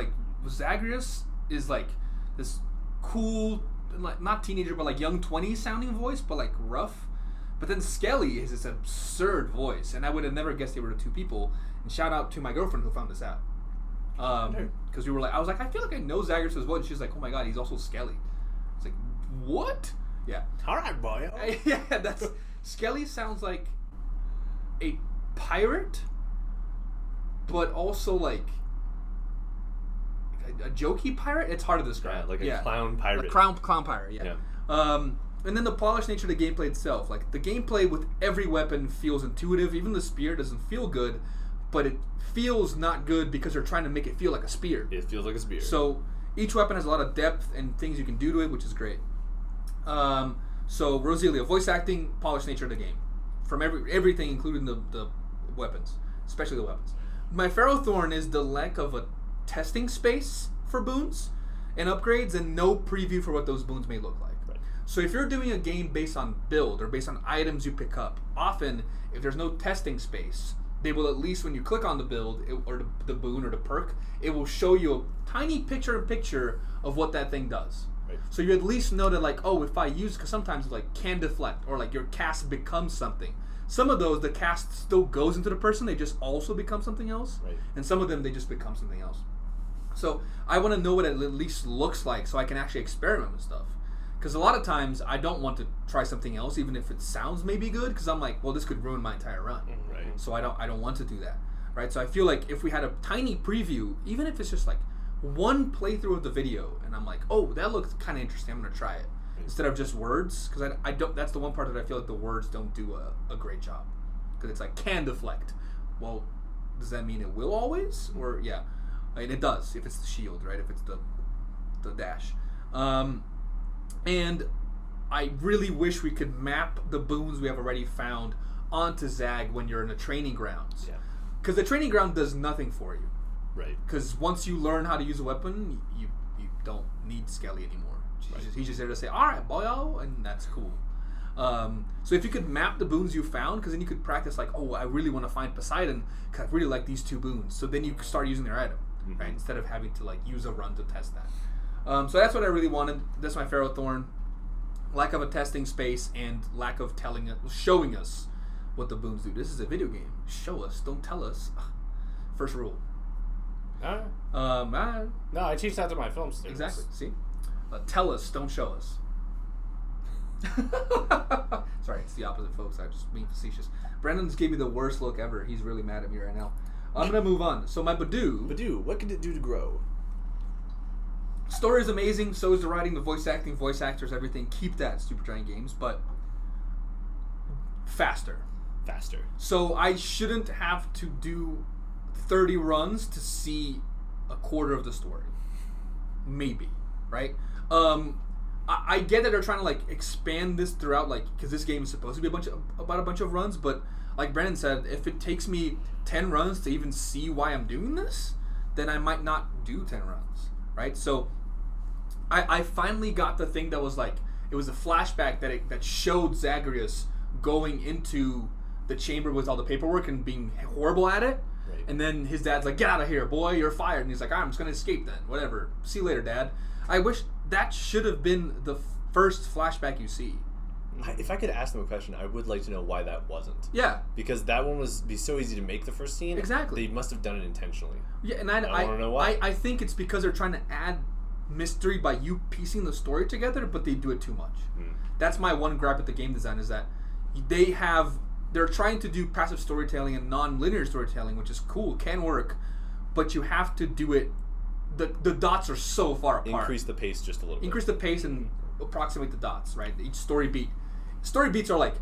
Zagreus is this cool, not teenager, but young 20s sounding voice, but rough. But then Skelly is this absurd voice, and I would have never guessed they were the two people. And shout out to my girlfriend who found this out. Because we were I was I feel like I know Zagreus' voice. And she's like, oh my god, he's also Skelly. It's what? Yeah. All right, boy. Yeah, Skelly sounds like a pirate, but also a jokey pirate. It's hard to describe. A clown pirate. A clown pirate. Yeah. And then the polished nature of the gameplay itself. The gameplay with every weapon feels intuitive. Even the spear doesn't feel good, but it feels not good because they're trying to make it feel like a spear. It feels like a spear. So each weapon has a lot of depth and things you can do to it, which is great. So Roselia, voice acting, polished nature of the game. From everything, including the weapons, especially the weapons. My Ferro Thorn is the lack of a testing space for boons and upgrades, and no preview for what those boons may look like. Right. So if you're doing a game based on build or based on items you pick up, often if there's no testing space, they will at least, when you click on the build or the boon or the perk, it will show you a tiny picture of what that thing does. Right. So you at least know that if I use, because sometimes can deflect or your cast becomes something. Some of those, the cast still goes into the person, they just also become something else. Right. And some of them, they just become something else. So I want to know what it at least looks like so I can actually experiment with stuff. Because a lot of times I don't want to try something else, even if it sounds maybe good, because I'm well, this could ruin my entire run. Right. So I don't want to do that. Right. So I feel if we had a tiny preview, even if it's just one playthrough of the video, and I'm oh, that looks kind of interesting, I'm gonna try it. Instead of just words, because I don't. That's the one part that I feel the words don't do a great job. Because it's can deflect. Well, does that mean it will always? Or yeah, it does if it's the shield, right? If it's the dash. And I really wish we could map the boons we have already found onto Zag when you're in the training grounds. Yeah. Because the training ground does nothing for you. Right. Because once you learn how to use a weapon, you don't need Skelly anymore. He's just there to say, all right, boyo, and that's cool. So if you could map the boons you found, because then you could practice like, oh, I really want to find Poseidon because I really like these 2 boons. So then you start using their item, right? Instead of having to like use a run to test that. So that's what I really wanted. That's my Ferro Thorn. Lack of a testing space and lack of showing us what the boons do. This is a video game. Show us, don't tell us. First rule. No, I teach that to my film students. Exactly. See, tell us, don't show us. Sorry, it's the opposite, folks. I'm just being facetious. Brandon just gave me the worst look ever. He's really mad at me right now. I'm gonna move on. So my Badoo, what could it do to grow? Story is amazing. So is the writing, the voice acting, voice actors, everything. Keep that, Supergiant Games, but faster. So I shouldn't have to do 30 runs to see a quarter of the story. Maybe, right? I get that they're trying to like expand this throughout, like, because this game is supposed to be about a bunch of runs, but like Brandon said, if it takes me 10 runs to even see why I'm doing this, then I might not do 10 runs, right? So I finally got the thing that was like, it was a flashback that showed Zagreus going into the chamber with all the paperwork and being horrible at it. Right. And then his dad's like, get out of here, boy, you're fired. And he's like, I'm just going to escape then. Whatever. See you later, Dad. I wish that should have been the first flashback you see. If I could ask them a question, I would like to know why that wasn't. Yeah. Because that one was be so easy to make the first scene. Exactly. They must have done it intentionally. Yeah, and I want to know why. I think it's because they're trying to add mystery by you piecing the story together, but they do it too much. That's my one gripe at the game design, is that they're trying to do passive storytelling and non-linear storytelling, which is cool, can work, but you have to do it. The dots are so far apart. Increase the pace just a little bit. Increase the pace and approximate the dots, right? Each story beats are like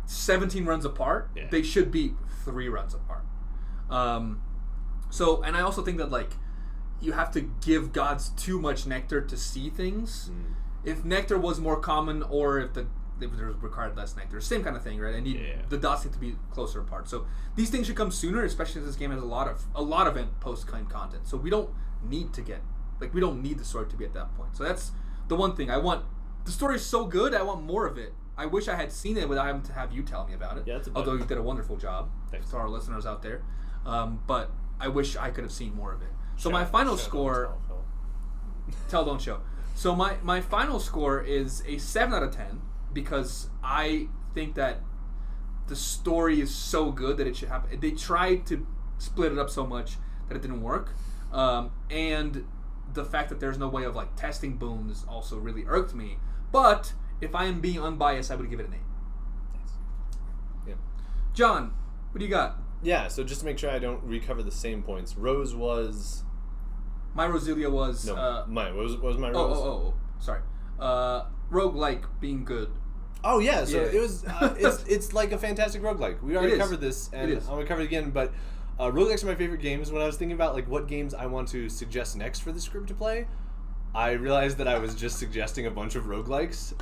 17 runs apart. Yeah. They should be 3 runs apart. So, and I also think that like you have to give gods too much nectar to see things. If nectar was more common, or if there required less nectar, same kind of thing, right? The dots need to be closer apart. So these things should come sooner, especially as this game has a lot of post-claim content. So we don't need the story to be at that point. So that's the one thing I want. The story is so good, I want more of it. I wish I had seen it without having to have you tell me about it. Yeah, although you did a wonderful job. Thanks to our listeners out there. But I wish I could have seen more of it. So my final score... Tell, don't show. So my final score is a 7 out of 10, because I think that the story is so good that it should happen. They tried to split it up so much that it didn't work. And the fact that there's no way of like testing boons also really irked me. But if I am being unbiased, I would give it an 8. Nice. Yeah. John, what do you got? Yeah, so just to make sure I don't recover the same points, Rose was... My Roselia was... No, mine. What was my Rose? Oh, sorry. Roguelike being good. Oh, yeah, so it was... it's like a fantastic roguelike. We already covered this, and I'm going to cover it again, but roguelikes are my favorite games. When I was thinking about like what games I want to suggest next for this group to play, I realized that I was just suggesting a bunch of roguelikes,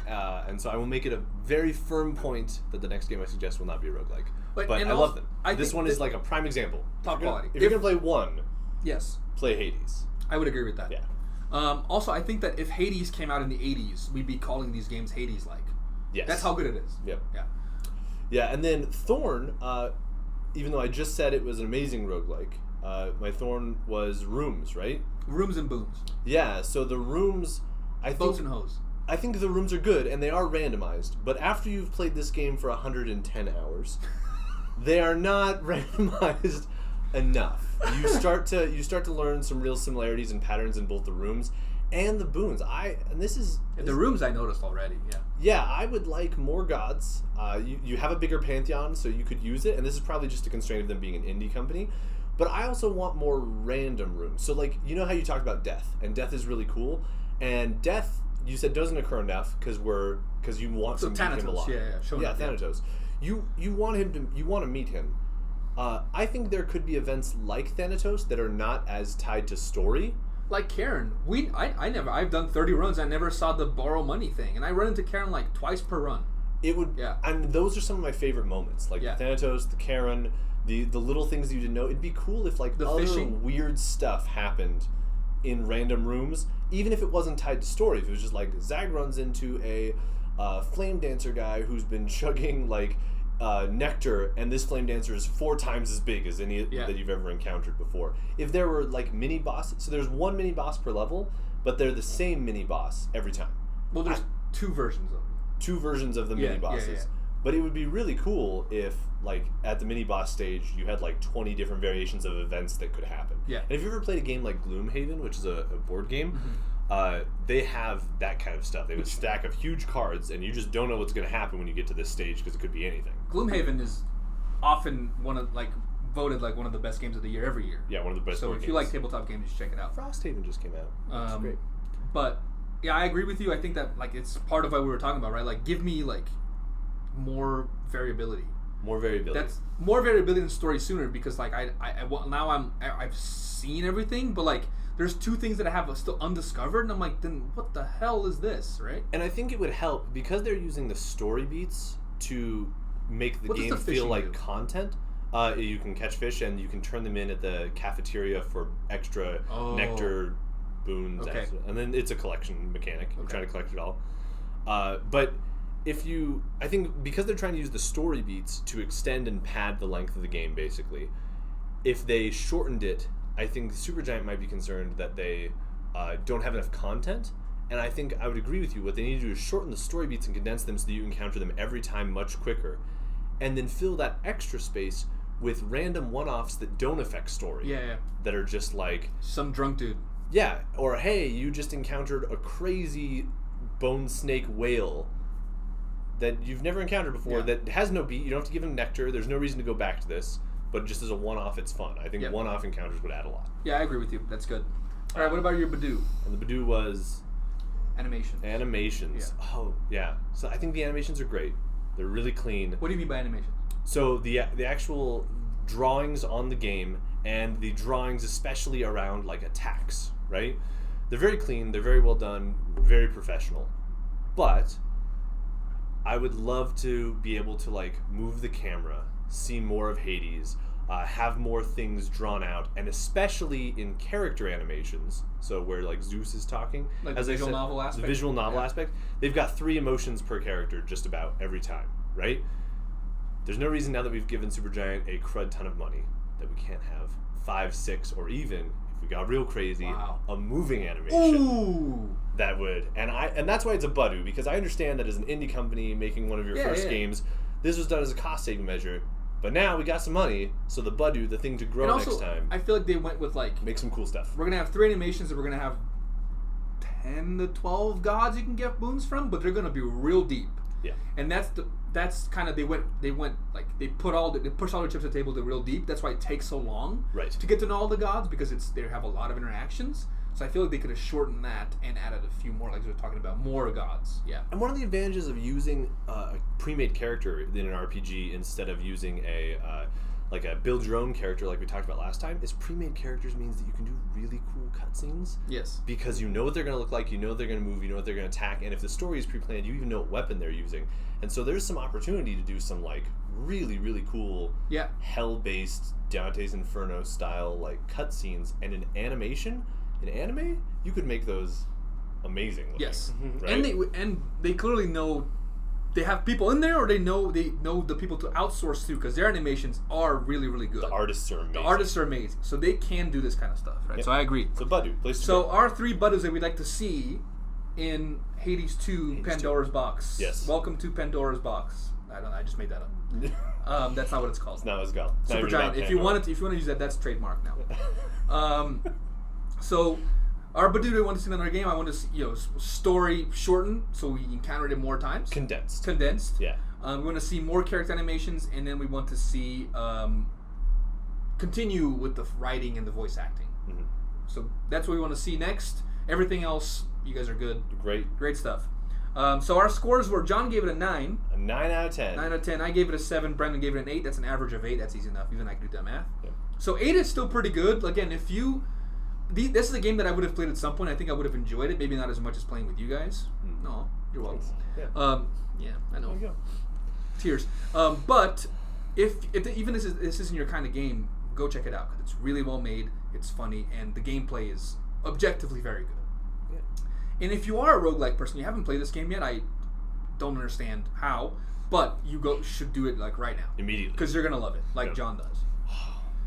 and so I will make it a very firm point that the next game I suggest will not be a roguelike. But I love them. This one is like a prime example. Top quality. If you're going to play one, yes, play Hades. I would agree with that. Yeah. Also, I think that if Hades came out in the 80s, we'd be calling these games Hades-like. Yes. That's how good it is. Yep. Yeah. Yeah, and then Thorn, even though I just said it was an amazing roguelike, my Thorn was Rooms, right? Rooms and Boons. Yeah, so the Rooms... Boats and Hoes. I think the Rooms are good, and they are randomized, but after you've played this game for 110 hours, they are not randomized enough. You start to learn some real similarities and patterns in both the Rooms and the Boons. The Rooms I noticed already. Yeah. Yeah, I would like more gods. You have a bigger pantheon, so you could use it, and this is probably just a constraint of them being an indie company. But I also want more random rooms. So, like, you know how you talked about death, and death is really cool, and death you said doesn't occur enough because you want to meet him a lot. Thanatos. You want to meet him. I think there could be events like Thanatos that are not as tied to story. Like Karen, I've done 30 runs. I never saw the borrow money thing, and I run into Karen like twice per run. It would, and those are some of my favorite moments, like Thanatos, the Karen, the little things you didn't know. It'd be cool if like the other fishing. Weird stuff happened in random rooms, even if it wasn't tied to story. If it was just like Zag runs into a flame dancer guy who's been chugging like nectar, and this flame dancer is 4 times as big as any that you've ever encountered before. If there were like mini bosses, so there's 1 mini boss per level, but they're the same mini boss every time. Well, there's 2 versions of them. 2 versions of the mini bosses. Yeah. But it would be really cool if, like, at the mini boss stage, you had like 20 different variations of events that could happen. Yeah. And if you ever played a game like Gloomhaven, which is a board game, they have that kind of stuff. They have a stack of huge cards, and you just don't know what's going to happen when you get to this stage because it could be anything. Gloomhaven is often voted like one of the best games of the year every year. Yeah, one of the best. So if you like tabletop games, you should check it out. Frosthaven just came out. It's great. But yeah, I agree with you. I think that like it's part of what we were talking about, right? Like, give me like more variability. More variability. That's more variability in the story sooner, because like I've seen everything, but like there's 2 things that I have still undiscovered, and I'm like, then what the hell is this, right? And I think it would help because they're using the story beats to make the game feel like content. You can catch fish, and you can turn them in at the cafeteria for extra nectar boons. Okay. And then it's a collection mechanic. You're trying to collect it all. But I think because they're trying to use the story beats to extend and pad the length of the game, basically, if they shortened it, I think Supergiant might be concerned that they don't have enough content. And I think I would agree with you. What they need to do is shorten the story beats and condense them so that you encounter them every time much quicker. And then fill that extra space with random one-offs that don't affect story. Yeah. That are just like... some drunk dude. Yeah. Or, hey, you just encountered a crazy bone snake whale that you've never encountered before that has no beat. You don't have to give him nectar. There's no reason to go back to this. But just as a one-off, it's fun. I think one-off encounters would add a lot. Yeah, I agree with you. That's good. All right, what about your Badoo? And the Badoo was... Animations. Yeah. Oh, yeah. So I think the animations are great. They're really clean. What do you mean by animations? So the actual drawings on the game, and the drawings especially around like attacks, right? They're very clean. They're very well done. Very professional. But I would love to be able to like move the camera, see more of Hades, have more things drawn out, and especially in character animations. So where like Zeus is talking, like the visual novel aspect. The visual novel aspect. They've got 3 emotions per character just about every time, right? There's no reason now that we've given Supergiant a crud ton of money that we can't have 5, 6, or even if we got real crazy, a moving animation. Ooh. That would, and that's why it's a Badoo, because I understand that as an indie company making one of your first games, this was done as a cost saving measure. But now we got some money, so the Badoo, the thing to grow next time. I feel like they went with like... make some cool stuff. We're going to have 3 animations, and we're going to have 10 to 12 gods you can get boons from, but they're going to be real deep. Yeah. And that's kind of, they went like, they pushed all the chips at the table to real deep. That's why it takes so long to get to know all the gods, because they have a lot of interactions. So I feel like they could have shortened that and added a few more, like we were talking about, more gods. Yeah. And one of the advantages of using a pre-made character in an RPG instead of using a build your own character like we talked about last time is pre-made characters means that you can do really cool cutscenes. Yes. Because you know what they're going to look like, you know what they're going to move, you know what they're going to attack, and if the story is pre-planned, you even know what weapon they're using. And so there's some opportunity to do some like really, really cool hell-based Dante's Inferno style like cutscenes, and in animation. In anime, you could make those amazing looking. Yes. Right? And they clearly know they have people in there, or they know the people to outsource to, because their animations are really, really good. The artists are amazing. So they can do this kind of stuff, right? Yep. So I agree. So Badoo, place to So go. our 3 Badoos that we'd like to see in Hades 2 Pandora's Box. Yes. Welcome to Pandora's Box. I just made that up. That's not what it's called. It's not what it's called. Supergiant. If you want to use that, that's trademark now. So, our Badoo we want to see in our game, I want to see, story shortened so we encountered it more times. Condensed. Yeah. We want to see more character animations, and then we want to see continue with the writing and the voice acting. Mm-hmm. So that's what we want to see next. Everything else, you guys are good. Great stuff. So our scores were, John gave it a 9. A 9 out of 10. 9 out of 10. I gave it a 7. Brendan gave it an 8. That's an average of 8. That's easy enough. Even I can do that math. Yeah. So 8 is still pretty good. Again, this is a game that I would have played at some point. I think I would have enjoyed it. Maybe not as much as playing with you guys. No, you're welcome. Yeah. Yeah, I know. There you go. Tears. But if even this isn't your kind of game, go check it out, because it's really well made. It's funny, and the gameplay is objectively very good. Yeah. And if you are a roguelike person, you haven't played this game yet, I don't understand how, but you should do it like right now immediately because you're gonna love it, like John does.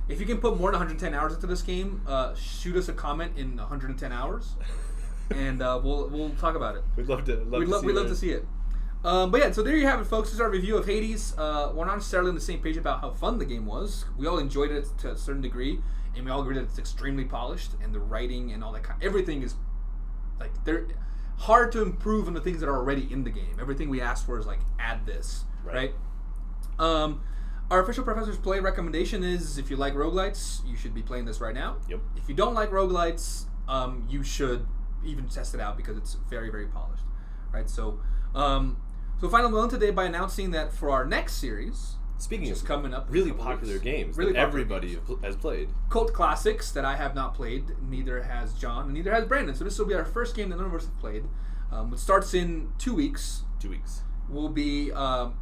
If you can put more than 110 hours into this game, shoot us a comment in 110 hours, and we'll talk about it. We'd love to. We'd love to see it. But yeah, so there you have it, folks. This is our review of Hades. We're not necessarily on the same page about how fun the game was. We all enjoyed it to a certain degree, and we all agree that it's extremely polished, and the writing and all that everything is like they're hard to improve on the things that are already in the game. Everything we ask for is like add this, right? Our official Professor's Play recommendation is if you like roguelites, you should be playing this right now. Yep. If you don't like roguelites, you should even test it out because it's very, very polished, right? So finally, we'll end today by announcing that for our next series, speaking of coming up, really popular games that everybody has played, cult classics that I have not played, neither has John, and neither has Brandon. So this will be our first game that none of us have played. It starts in 2 weeks. 2 weeks. Will be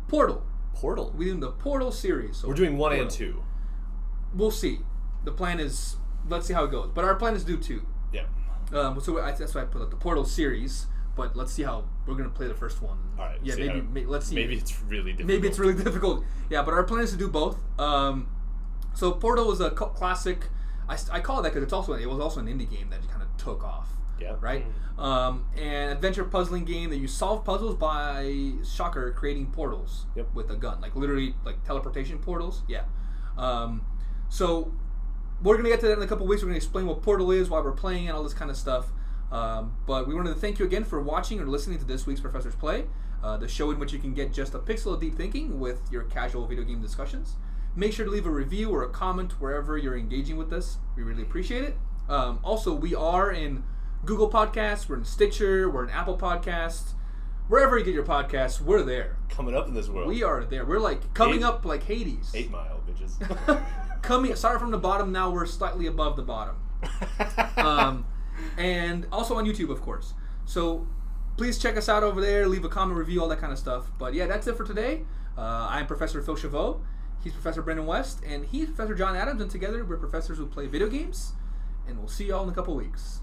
Portal. Portal. We're doing the Portal series. So we're doing 1 Portal. and 2. We'll see. The plan is, let's see how it goes. But our plan is to do 2. Yeah. So that's why I put up the Portal series. But let's see how we're gonna play the first one. All right. Yeah. Let's see. Maybe it's really difficult. Maybe it's really difficult. Yeah. But our plan is to do both. So Portal was a classic. I call it that because it was also an indie game that kind of took off. Yeah. Right. An adventure puzzling game that you solve puzzles by, shocker, creating portals. Yep. With a gun, like literally like teleportation portals. Yeah. So we're gonna get to that in a couple weeks. We're gonna explain what Portal is, why we're playing it, all this kind of stuff. But we wanted to thank you again for watching or listening to this week's Professor's Play, the show in which you can get just a pixel of deep thinking with your casual video game discussions. Make sure to leave a review or a comment wherever you're engaging with us. We really appreciate it. Also, we are in Google Podcasts, we're in Stitcher, we're in Apple Podcasts. Wherever you get your podcasts, we're there. Coming up in this world. We are there. We're like coming up like Hades. 8 Mile, bitches. Started from the bottom, now we're slightly above the bottom. And also on YouTube, of course. So please check us out over there, leave a comment, review, all that kind of stuff. But yeah, that's it for today. I'm Professor Phil Chavot. He's Professor Brendan West. And he's Professor John Adams. And together we're professors who play video games. And we'll see you all in a couple weeks.